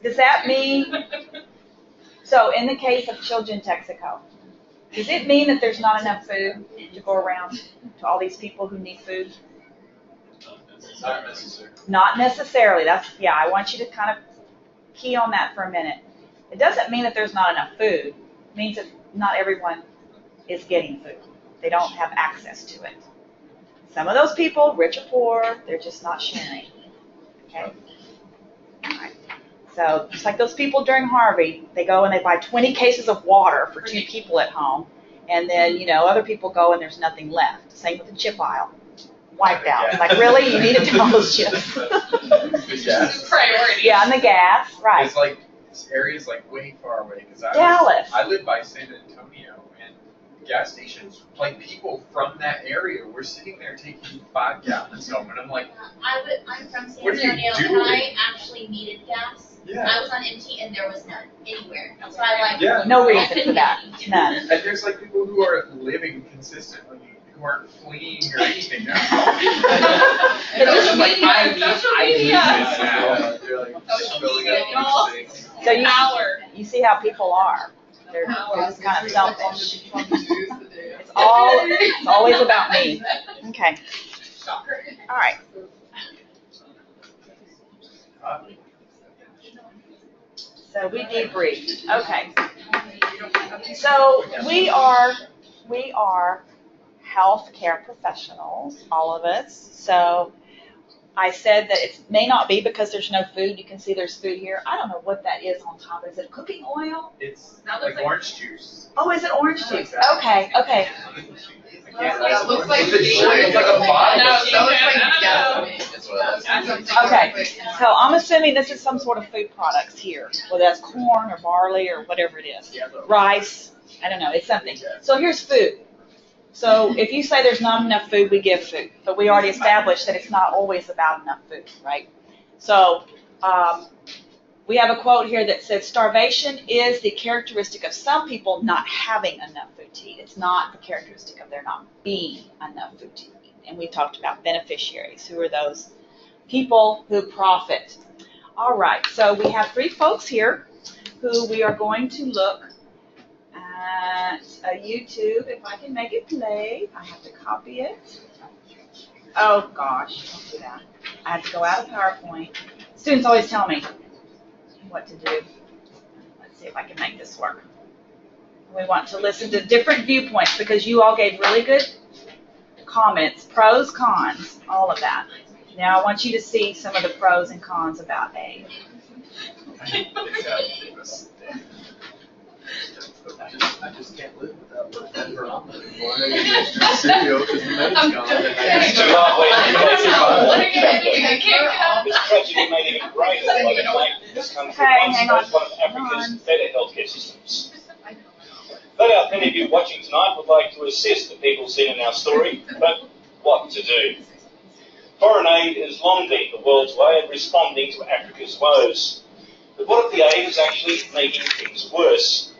does that mean, so in the case of Children Texaco, does it mean that there's not enough food to go around to all these people who need food? Not necessary. Not necessarily. I want you to kind of key on that for a minute. It doesn't mean that there's not enough food. It means that not everyone is getting food. They don't have access to it. Some of those people, rich or poor, they're just not sharing. Okay? All right. So just like those people during Harvey, they go and they buy 20 cases of water for 2 people at home, and then, other people go and there's nothing left. Same with the chip aisle. Wiped out. It's like, really? You needed all those chips? The gas. Priority. Yeah, and the gas, right. It's like, this area's like way far away, because Dallas. I live by San Antonio, and gas stations, like people from that area were sitting there taking 5 gallons home, and I'm like, I'm from San What are you Antonio, and doing? I actually needed gas. yeah. I was on MT, and there was none anywhere. So I Yeah. No reason for that. None. And there's like people who are living consistently, who aren't fleeing or anything now. They're just I'm like, I need Social this media. now. They're like, Social filling media, up y'all. these things. So Power. you see how people are. They're just kind of selfish. It's always about me. Okay. Shocker. All right. So we debriefed. Okay. So we are healthcare professionals, all of us. So I said that it may not be because there's no food. You can see there's food here. I don't know what that is on top. Is it cooking oil? It's That like looks like- orange juice. Oh, is it orange juice? Okay. Okay. That looks like It's like a bottle. No, That looks like no. gasoline. That's what I was Okay. So I'm assuming this is some sort of food products here, whether that's corn or barley or whatever it is. Rice. I don't know. It's something. So here's food. So if you say there's not enough food, we give food. But we already established that it's not always about enough food, right? So we have a quote here that says, starvation is the characteristic of some people not having enough food to eat. It's not the characteristic of there not being enough food to eat. And we talked about beneficiaries. Who are those people who profit? All right, so we have 3 folks here who we are going to look at YouTube. If I can make it play, I have to copy it. Oh gosh, don't do that. I have to go out of PowerPoint. Students always tell me what to do. Let's see if I can make this work. We want to listen to different viewpoints because you all gave really good comments, pros, cons, all of that. Now I want you to see some of the pros and cons about A. I just can't live without the Denver omelet anymore. I gotta go to the studio because the men's gone. What are you gonna do? You can't get out. This tragedy made it even greater by the fact that this country Okay, once hang on. was one of Africa's better healthcare systems. No doubt many of you watching tonight would like to assist the people seen in our story, but what to do? Foreign aid has long been the world's way of responding to Africa's woes. But what if the aid is actually making things worse?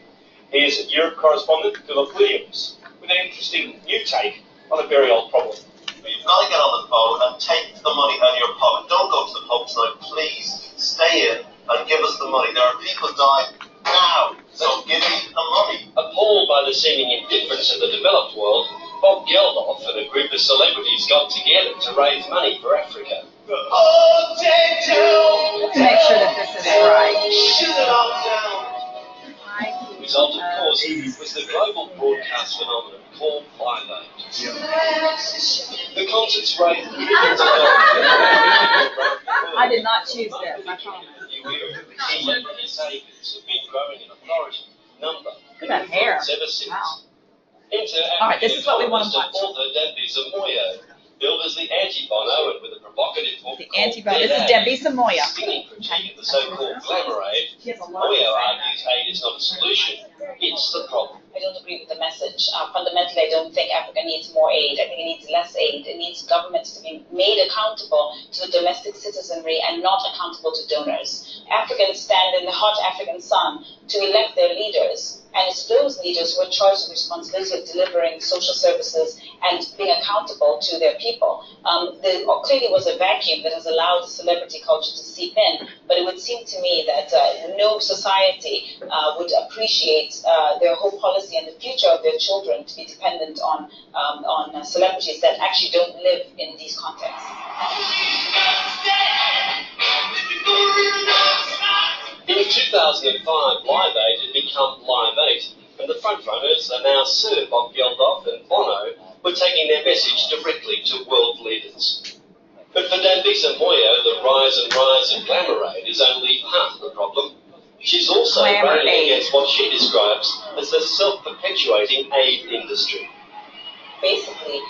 Here's Europe correspondent Philip Williams with an interesting new take on a very old problem. You've got to get on the phone and take the money out of your pocket. Don't go to the pub tonight, please. Stay in and give us the money. There are people dying now, so give me the money. Appalled by the seeming indifference of the developed world, Bob Geldof and a group of celebrities got together to raise money for Africa. Oh, take down, Let's make sure that this is right. shoot it all down. The result, of course, was the global broadcast phenomenon called Live Aid. The concerts raised millions of dollars. I did not choose this, I promise. You hear of the celebrity savings have been growing in authority, number, Look at that hair. ever since. Wow. Enter All right, this is what we want to economist and watch. author Davies Moyo, billed as the anti-Bono and with a provocative book The antibody. This is Debisa Moya. Stinging critique of the so-called glamour aid, Moya argues aid is not a solution, it's the problem. I don't agree with the message. Fundamentally, I don't think Africa needs more aid. I think it needs less aid. It needs governments to be made accountable to the domestic citizenry and not accountable to donors. Africans stand in the hot African sun to elect their leaders, and it's those leaders who are charged with the responsibility of delivering social services and being accountable to their people. There clearly was a vacuum that has allowed the celebrity culture to seep in, but it would seem to me that no society would appreciate their whole policy and the future of their children to be dependent on celebrities that actually don't live in these contexts. In 2005, Live Aid had become Live 8, and the frontrunners are now Sir Bob Geldof and Bono were taking their message directly to world leaders. But for Debisa Moya, the rise of glamour aid is only part of the problem. She's also railing against what she describes as the self-perpetuating aid industry. Basically,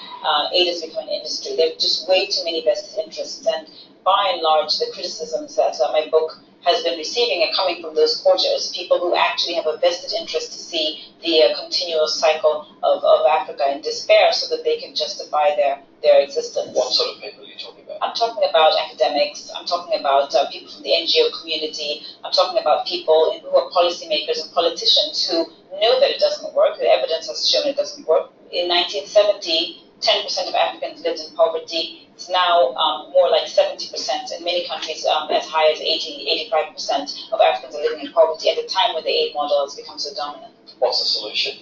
aid has become an industry. There are just way too many vested interests, and by and large, the criticisms that my book has been receiving are coming from those quarters, people who actually have a vested interest to see the continuous cycle of Africa in despair so that they can justify their existence. What sort of people are you talking about? I'm talking about academics, I'm talking about people from the NGO community, I'm talking about people who are policymakers and politicians who know that it doesn't work. The evidence has shown it doesn't work. In 1970, 10% of Africans lived in poverty. It's now more like 70%, in many countries as high as 85% of Africans are living in poverty at a time when the aid model has become so dominant. What's the solution?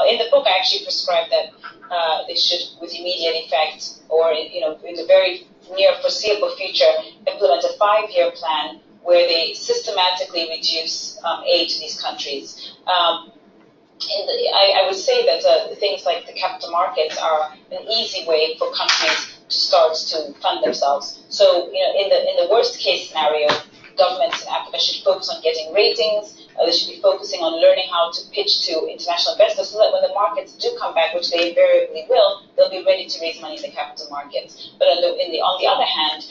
In the book, I actually prescribe that they should, with immediate effect, or in the very near foreseeable future, implement a 5-year plan where they systematically reduce aid to these countries. I would say that things like the capital markets are an easy way for countries to start to fund themselves. So, in the worst case scenario, governments in Africa should focus on getting ratings. They should be focusing on learning how to pitch to international investors so that when the markets do come back, which they invariably will, they'll be ready to raise money in the capital markets. But on the other hand,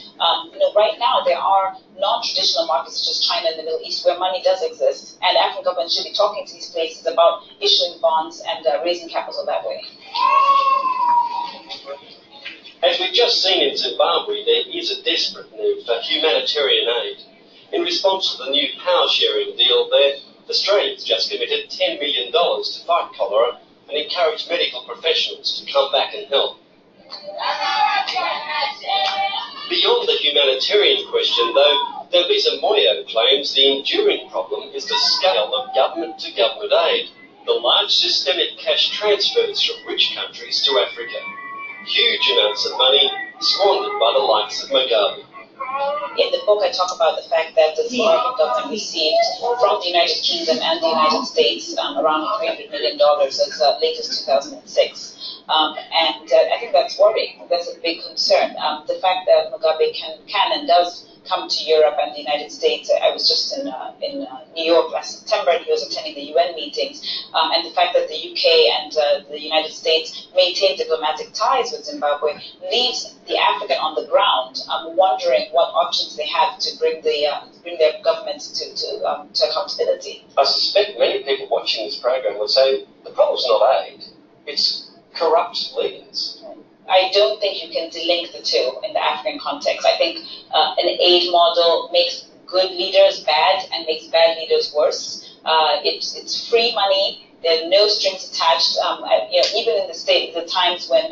right now there are non-traditional markets such as China and the Middle East where money does exist, and African governments should be talking to these places about issuing bonds and raising capital that way. As we've just seen in Zimbabwe, there is a desperate need for humanitarian aid. In response to the new power-sharing deal there, Australia's just committed $10 million to fight cholera and encourage medical professionals to come back and help. Beyond the humanitarian question, though, Debisa Moya claims the enduring problem is the scale of government-to-government aid, the large systemic cash transfers from rich countries to Africa. Huge amounts of money squandered by the likes of Mugabe. In the book, I talk about the fact that the Zimbabwean government received from the United Kingdom and the United States around $300 million as late as 2006. And I think that's worrying. That's a big concern. The fact that Mugabe can and does come to Europe and the United States. I was just in New York last September, and he was attending the UN meetings. And the fact that the UK and the United States maintain diplomatic ties with Zimbabwe leaves the African on the ground wondering what options they have to bring their governments to accountability. I suspect many people watching this program would say the problem's not aid, it's corrupt leaders. I don't think you can delink the two in the African context. I think an aid model makes good leaders bad and makes bad leaders worse. It's free money. There are no strings attached. Even in the times when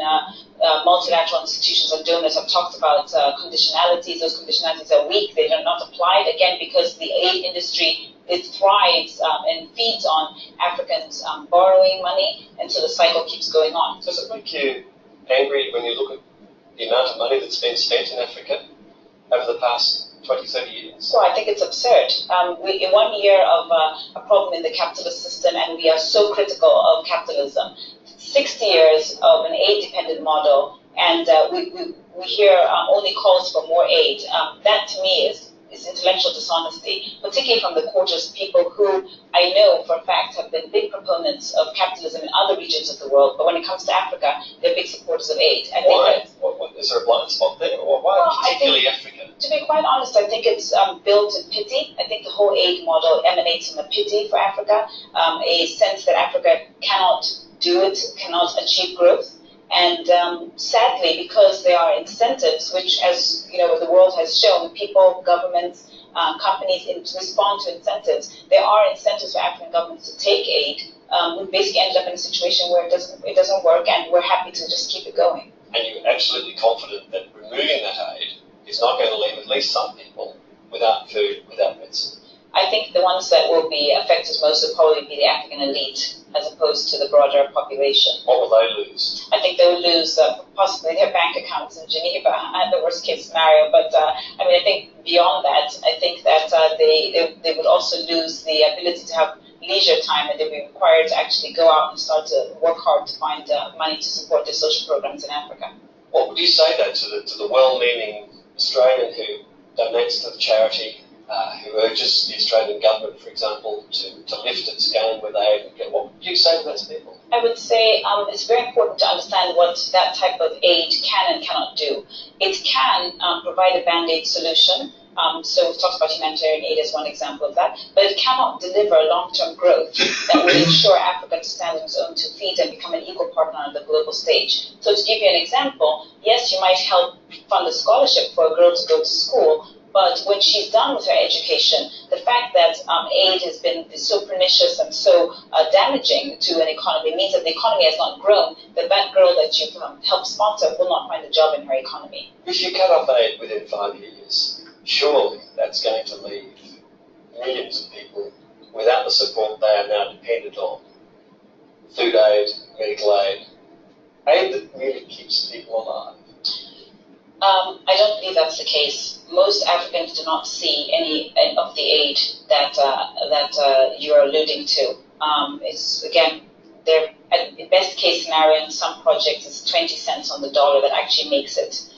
multilateral institutions and donors have talked about conditionalities, those conditionalities are weak. They are not applied, again, because the aid industry, it thrives and feeds on Africans borrowing money, and so the cycle keeps going on. Does it make you angry when you look at the amount of money that's been spent in Africa over the past 20, 30 years? So I think it's absurd. In 1 year of a problem in the capitalist system, and we are so critical of capitalism, 60 years of an aid-dependent model, and we hear only calls for more aid. That to me is is intellectual dishonesty, particularly from the quarters of people who I know for a fact have been big proponents of capitalism in other regions of the world, but when it comes to Africa, they're big supporters of aid. I think Why? Is there a blind spot there? Or why Well, I particularly Africa? To be quite honest, I think it's built in pity. I think the whole aid model emanates from a pity for Africa, a sense that Africa cannot do it, cannot achieve growth. And sadly, because there are incentives, which, as you know, the world has shown, people, governments, companies respond to incentives. There are incentives for African governments to take aid. We basically ended up in a situation where it doesn't work, and we're happy to just keep it going. And you're absolutely confident that removing that aid is not going to leave at least some people without food, without medicine? I think the ones that will be affected most will probably be the African elite as opposed to the broader population. What will they lose? I think they will lose possibly their bank accounts in Geneva and the worst case scenario. But I think beyond that, I think that they would also lose the ability to have leisure time, and they'll be required to actually go out and start to work hard to find money to support their social programs in Africa. What would you say though to the well-meaning Australian who donates to the charity, who urges the Australian government, for example, to lift its game where they get? What would you say to those people? I would say it's very important to understand what that type of aid can and cannot do. It can provide a band-aid solution. So we've talked about humanitarian aid as one example of that, but it cannot deliver long-term growth that will ensure Africa to stand on its own 2 feet and become an equal partner on the global stage. So to give you an example, yes, you might help fund a scholarship for a girl to go to school, but when she's done with her education, the fact that aid has been so pernicious and so damaging to an economy means that the economy has not grown, that girl that you've helped sponsor will not find a job in her economy. If you cut off aid within 5 years, surely that's going to leave millions of people without the support they are now dependent on. Food aid, medical aid, aid that really keeps people alive. I don't believe that's the case. Most Africans do not see any of the aid that you're alluding to. It's, again, their best case scenario in some projects is 20 cents on the dollar that actually makes it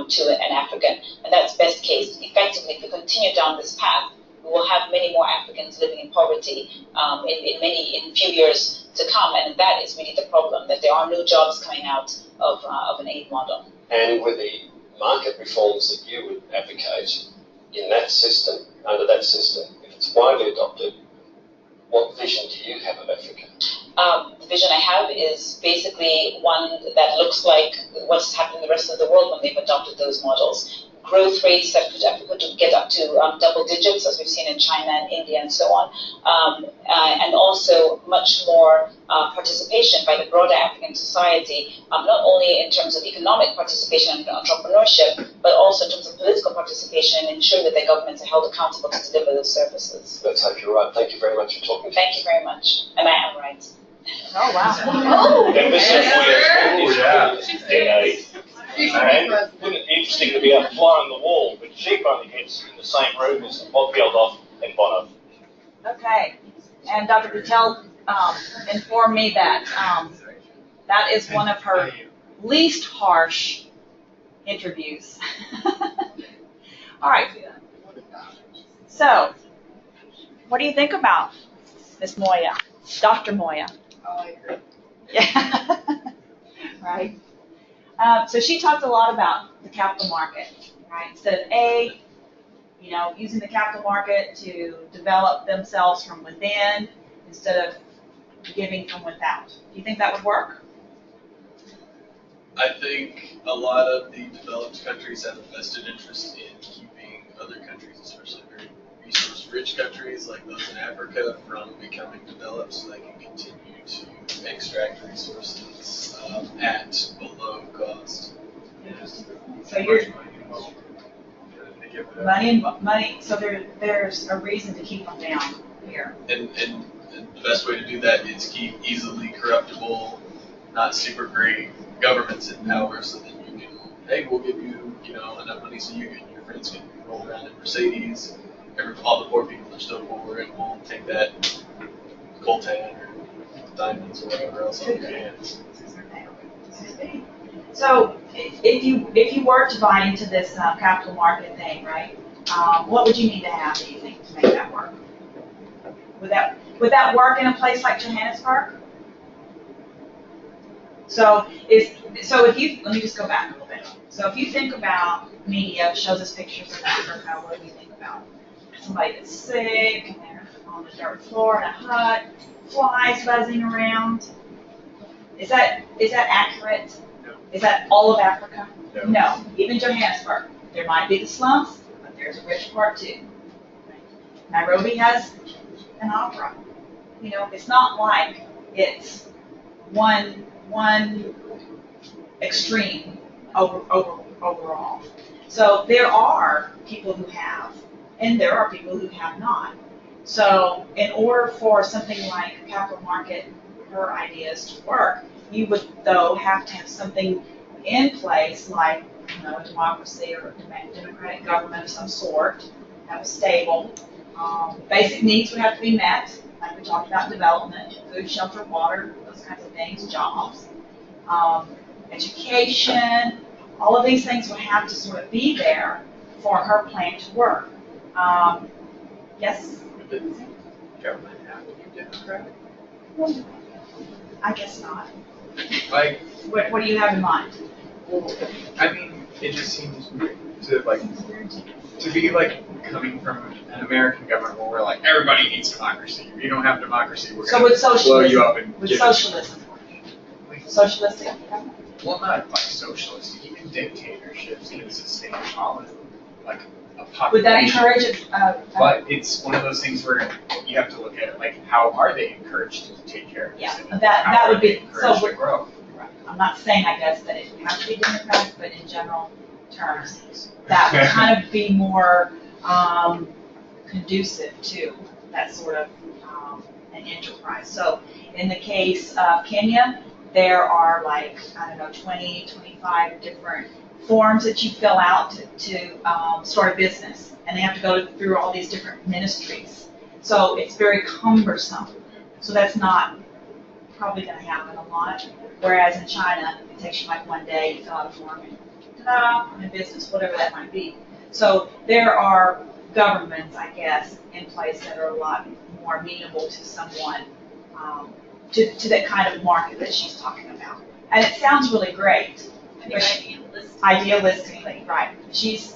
to an African, and that's best case. Effectively, if we continue down this path, we will have many more Africans living in poverty in few years to come, and that is really the problem, that there are no jobs coming out of an aid model. And with the market reforms that you would advocate in that system, under that system, if it's widely adopted, what vision do you have of Africa? The vision I have is basically one that looks like what's happened in the rest of the world when they've adopted those models. Growth rates that could get up to double digits, as we've seen in China and India and so on, and also much more participation by the broader African society, not only in terms of economic participation and entrepreneurship, but also in terms of political participation and ensuring that their governments are held accountable to deliver those services. Let's hope you're right. Thank you very much for talking to us. Thank you very much. And I am right. Oh, wow. Oh, And Mr. yeah. Decade. And wouldn't it be interesting to be able to fly on the wall, but she finally gets in the same room as Bob Geldof and Bono. Okay. And Dr. Patel informed me that that is one of her least harsh interviews. All right. So, what do you think about Miss Moya, Dr. Moya? I like her. Yeah. Right. So she talked a lot about the capital market, right? Instead of using the capital market to develop themselves from within instead of giving from without. Do you think that would work? I think a lot of the developed countries have a vested interest in keeping other countries, especially very resource-rich countries like those in Africa, from becoming developed so they can continue to extract resources at below cost. So you're money. So there's a reason to keep them down here. And the best way to do that is keep easily corruptible, not super great governments in power, so that you can, hey, we'll give you, enough money so you and your friends can roll around in Mercedes. All the poor people are still poor, and we'll take that coltan or diamonds or whatever else off your hands. So if you were to buy into this capital market thing, right? What would you need to have, do you think, to make that work? Would that work in a place like Johannesburg? So if you, let me just go back a little bit. So if you think about media shows us pictures of Africa, what do you think about? Somebody that's sick, and they're on the dirt floor in a hut, flies buzzing around. Is that accurate? No. Is that all of Africa? No. No. Even Johannesburg. There might be the slums, but there's a rich part too. Nairobi has an opera. You know, it's not like it's one extreme overall. So there are people who have, and there are people who have not. So in order for something like capital market her ideas to work, you would though have to have something in place like, you know, a democracy or a democratic government of some sort that was stable. Basic needs would have to be met, like we talked about development, food, shelter, water, those kinds of things, jobs, education, all of these things would have to sort of be there for her plan to work. Yes? Would the government have to be democratic? I guess not. Like, What do you have in mind? well, I mean, it just seems weird to be like coming from an American government where we're like, everybody needs democracy. If you don't have democracy, we're So going would to blow socialism, you up and would give socialism, socialistic? Well, not like socialist, even dictatorships can sustain like a population. Would that encourage But it's one of those things where you have to look at it like, how are they encouraged to take care of Yeah, this? that would be, Encouraged so to grow. I'm not saying, I guess, that it would have to be democratic, but in general terms, that would kind of be more conducive to that sort of an enterprise. So in the case of Kenya, there are like, I don't know, 20, 25 different forms that you fill out to start a business. And they have to go through all these different ministries. So it's very cumbersome. So that's not probably going to happen a lot. Whereas in China, it takes you like one day, you fill out a form, and ta-da, I'm in business, whatever that might be. So there are governments, I guess, in place that are a lot more amenable to someone, to that kind of market that she's talking about. And it sounds really great. I think Idealistically, right. She's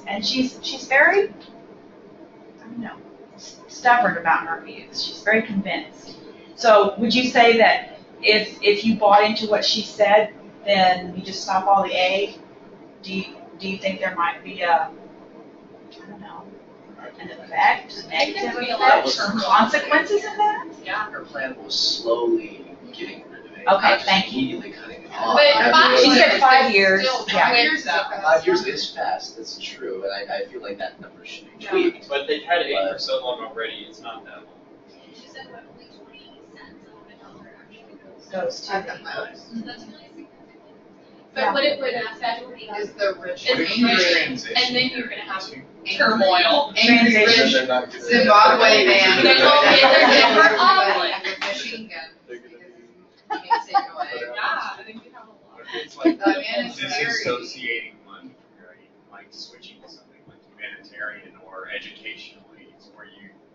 very, I don't know, stubborn about her views. She's very convinced. So would you say that if you bought into what she said, then you just stop all the aid? Do you think there might be a, I don't know, an effect, a negative effect, or consequences of that? Yeah. Her plan was slowly getting rid of it. Okay, not just thank you. immediately cutting it off. But She said 5 years. Still Yeah. 5 years though. 5 years is fast, that's true, and I feel like that number should be tweaked. But they've had it for so long already, it's not that long. She said what, only 20 cents of the dollar actually Goes to I've got my goes. That's really significant. But what it would affect is the rich. What if you transition and then you're gonna have to- turmoil. Angry rich They're not gonna- Zimbabwe man. They're all in their different Like, omelets. with machine guns. Because he can't take away. Yeah, I think we have a lot. It's like That man is very. disassociating money, right? Like switching to something like humanitarian or educational aids, where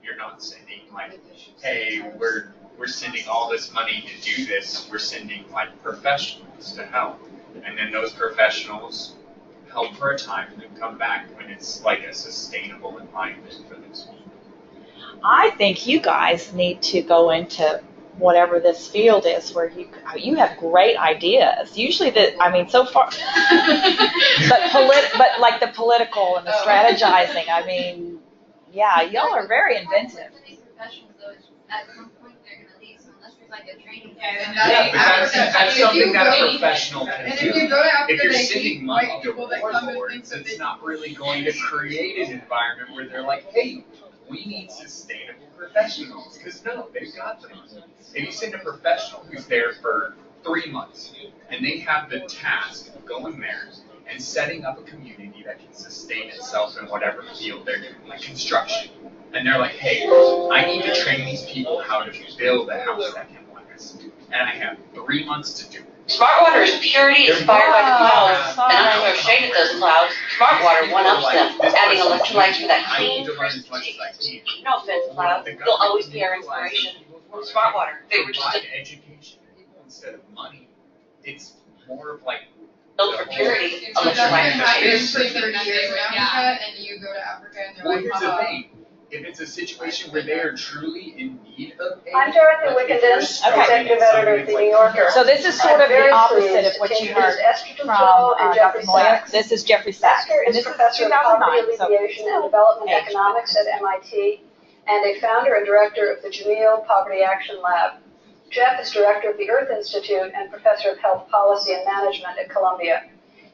you're not sending like, hey, we're sending all this money to do this. We're sending like professionals to help, and then those professionals help for a time and then come back when it's like a sustainable environment for those people. I think you guys need to go into whatever this field is where you have great ideas. Usually so far, but like the political and the strategizing, I mean, yeah, y'all are very inventive. Professionals, though, at some point they're gonna leave, so unless there's like a training. And Yeah, but that's if you something that a go- professional can And do. if you go after If you're the sending eight money white to people that come and think warlords, that it's they. not really going to create an environment where they're like, hey, we need sustainable professionals. Because no, they've got them. If you send a professional who's there for 3 months, and they have the task of going there and setting up a community that can sustain itself in whatever field they're doing, like construction. And they're like, hey, I need to train these people how to build a house that can last. And I have 3 months to do it. Smart water is purity inspired by the clouds, and I'm going to shade at those clouds. Smart water one-ups them, adding electrolytes for that clean, crisp taste. No offense, clouds, you'll always be our inspiration. Smart water, they were just a education instead of money. It's more of like built for purity, So it doesn't electrolytes have for to taste. say 30 years in Africa, and you go to Africa and they're Well, like, here's the haha. thing. If it's a situation where they are truly in need of aid. I'm Dorothy like, if you're Wickenden, starting executive at editor of something The New like- Yorker. So this is sort of the opposite of what you heard from Dr. Moya. This is Jeffrey Sachs. Esther And is this is professor of poverty 2009. So alleviation and development age. economics at MIT and a founder and director of the Jameel Poverty Action Lab. Jeff is director of the Earth Institute and professor of health policy and management at Columbia.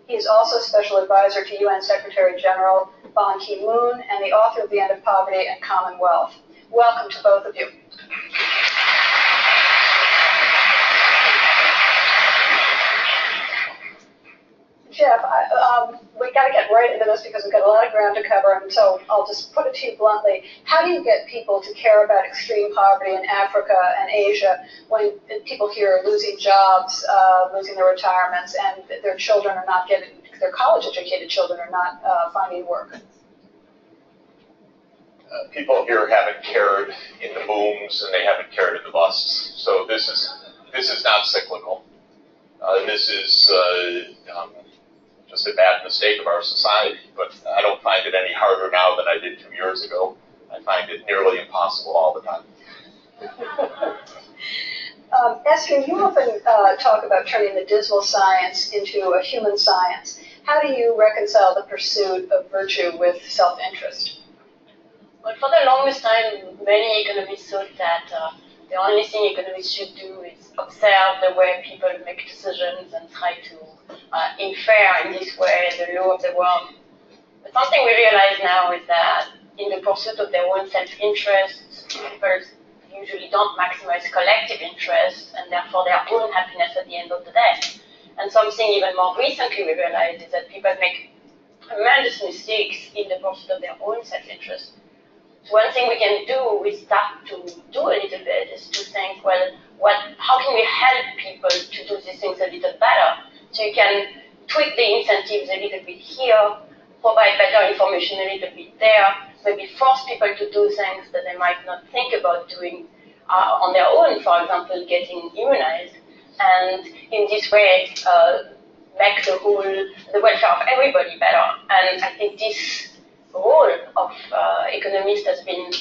He is also special advisor to UN Secretary General Ban Ki-moon and the author of The End of Poverty and Commonwealth. Welcome to both of you. Jeff, we got to get right into this because we've got a lot of ground to cover, and so I'll just put it to you bluntly. How do you get people to care about extreme poverty in Africa and Asia when people here are losing jobs, losing their retirements, and their children are not getting, their college-educated children are not finding work? People here haven't cared in the booms and they haven't cared in the busts. So this is not cyclical. This is just a bad mistake of our society, but I don't find it any harder now than I did 2 years ago. I find it nearly impossible all the time. Esther, you often talk about turning the dismal science into a human science. How do you reconcile the pursuit of virtue with self-interest? Well, for the longest time, many economists thought that the only thing economists should do is observe the way people make decisions and try to infer in this way the law of the world. But something we realize now is that in the pursuit of their own self-interest, people usually don't maximize collective interest and therefore their own happiness at the end of the day. And something even more recently we realized is that people make tremendous mistakes in the pursuit of their own self-interest. So one thing we can do, we start to do a little bit, is to think, well, how can we help people to do these things a little better? So you can tweak the incentives a little bit here, provide better information a little bit there, maybe force people to do things that they might not think about doing on their own, for example, getting immunized, and in this way make the welfare of everybody better. And I think this role of economists has been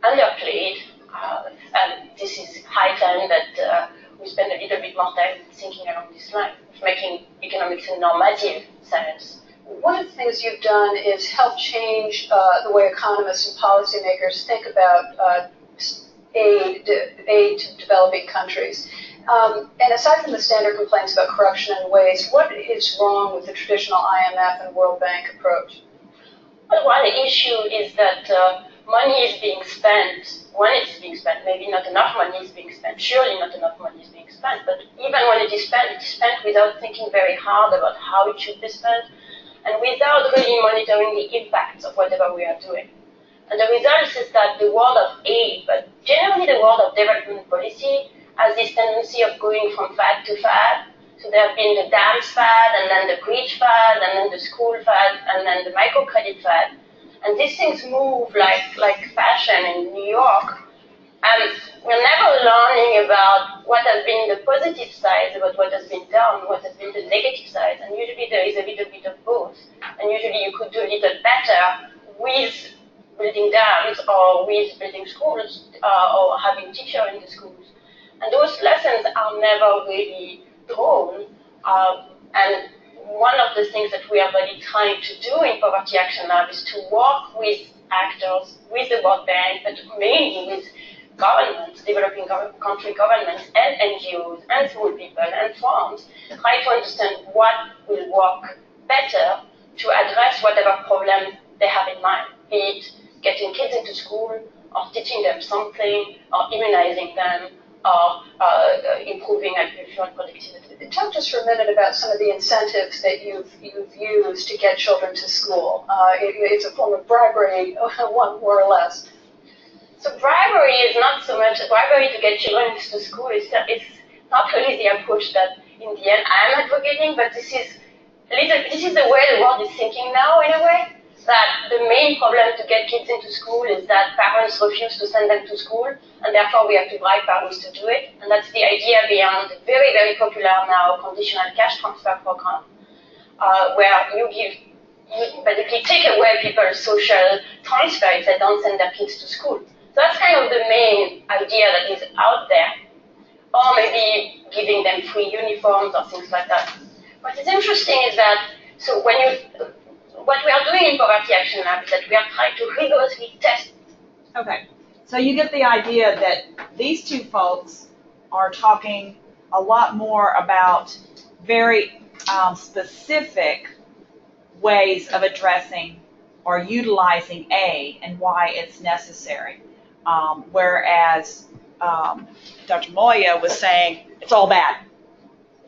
underplayed, and this is high time that we spend a little bit more time thinking along this line of making economics a normative science. One of the things you've done is help change the way economists and policymakers think about aid to developing countries. And aside from the standard complaints about corruption and waste, what is wrong with the traditional IMF and World Bank approach? Well, one issue is that money is being spent when it's being spent. Maybe not enough money is being spent. Surely not enough money is being spent. But even when it is spent without thinking very hard about how it should be spent, and without really monitoring the impacts of whatever we are doing. And the result is that the world of aid, but generally the world of development policy, has this tendency of going from fad to fad. So there have been the dams fad, and then the bridge fad, and then the school fad, and then the microcredit fad. And these things move like fashion in New York. And we're never learning about what has been the positive side, about what has been done, what has been the negative side. And usually there is a little bit of both. And usually you could do a little better with building dams or with building schools or having teachers in the schools. And those lessons are never really drawn. And one of the things that we are really trying to do in Poverty Action Lab is to work with actors, with the World Bank, but mainly with governments, developing country governments, and NGOs, and small people, and farms, try to understand what will work better to address whatever problem they have in mind, be it getting kids into school, or teaching them something, or immunizing them, or improving agricultural productivity. Talk just for a minute about some of the incentives that you've used to get children to school. It's a form of bribery, one more or less. So bribery is not so much bribery to get children to school. It's not really the approach that in the end I am advocating, but this is the way the world is thinking now in a way, that the main problem to get kids into school is that parents refuse to send them to school, and therefore we have to bribe parents to do it. And that's the idea behind the very, very popular now conditional cash transfer program, where you basically take away people's social transfer if they don't send their kids to school. So that's kind of the main idea that is out there. Or maybe giving them free uniforms or things like that. What is interesting is that, so what we are doing in Poverty Action Lab is that we are trying to rigorously test. Okay, so you get the idea that these two folks are talking a lot more about very specific ways of addressing or utilizing aid and why it's necessary. Whereas Dr. Moya was saying it's all bad.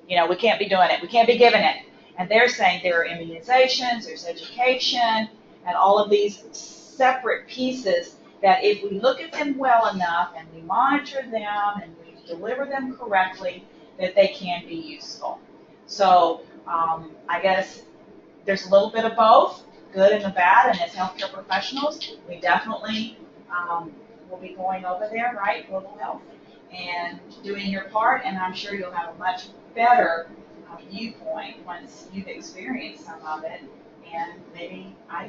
You know, we can't be doing it. We can't be giving it. And they're saying there are immunizations, there's education, and all of these separate pieces that if we look at them well enough and we monitor them and we deliver them correctly, that they can be useful. So I guess there's a little bit of both, good and the bad, and as healthcare professionals, we definitely will be going over there, right, global health, and doing your part, and I'm sure you'll have a much better viewpoint once you've experienced some of it. And maybe I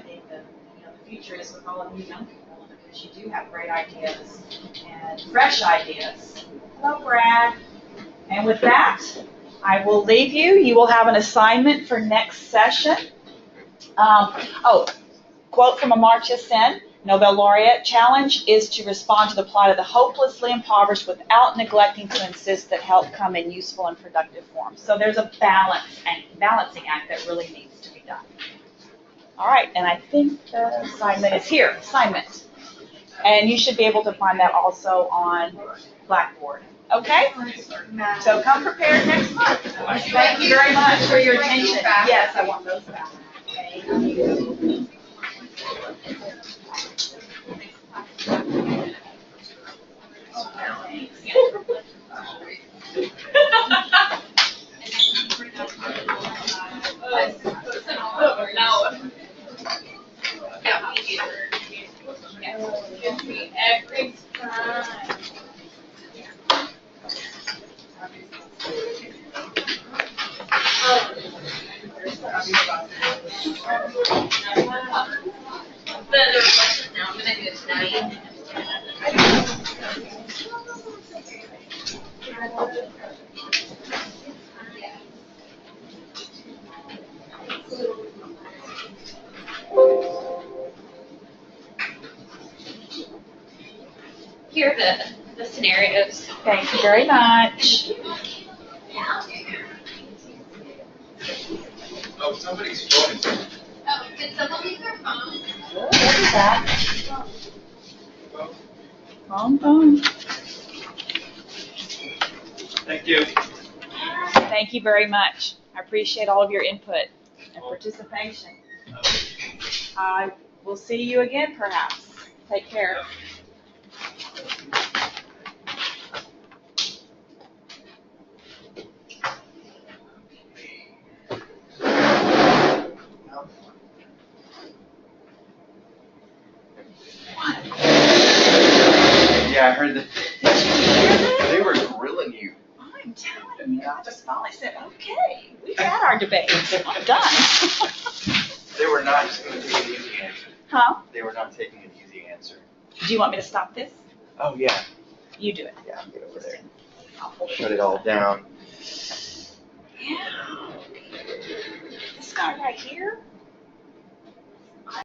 think that the future is with all of you young people, because you do have great ideas and fresh ideas. Hello, Brad. And with that, I will leave you. You will have an assignment for next session. Quote from Amartya Sen, Nobel laureate: challenge is to respond to the plight of the hopelessly impoverished without neglecting to insist that help come in useful and productive forms. So there's a balancing act that really needs to be done. All right, and I think the assignment is here, assignment. And you should be able to find that also on Blackboard. Okay? So come prepared next month. Thank you very much for your attention. Yes, I want those back. Thank you. Every time. The reflections now, I'm gonna do it tonight. Here are the scenarios. Thank you very much. Oh, somebody's phone. Oh, did someone leave their phone? What is that? Phone. Thank you. Thank you very much. I appreciate all of your input and participation. I will see you again, perhaps. Take care. Yeah, I heard that. Did you hear that? They were grilling you. I'm telling you, I just finally said, okay, we've had our debate. I'm done. They were not just going to take an easy answer. Huh? They were not taking an easy answer. Do you want me to stop this? Oh, yeah. You do it. Yeah, I'll get over there. I'll hold it. Shut it all down.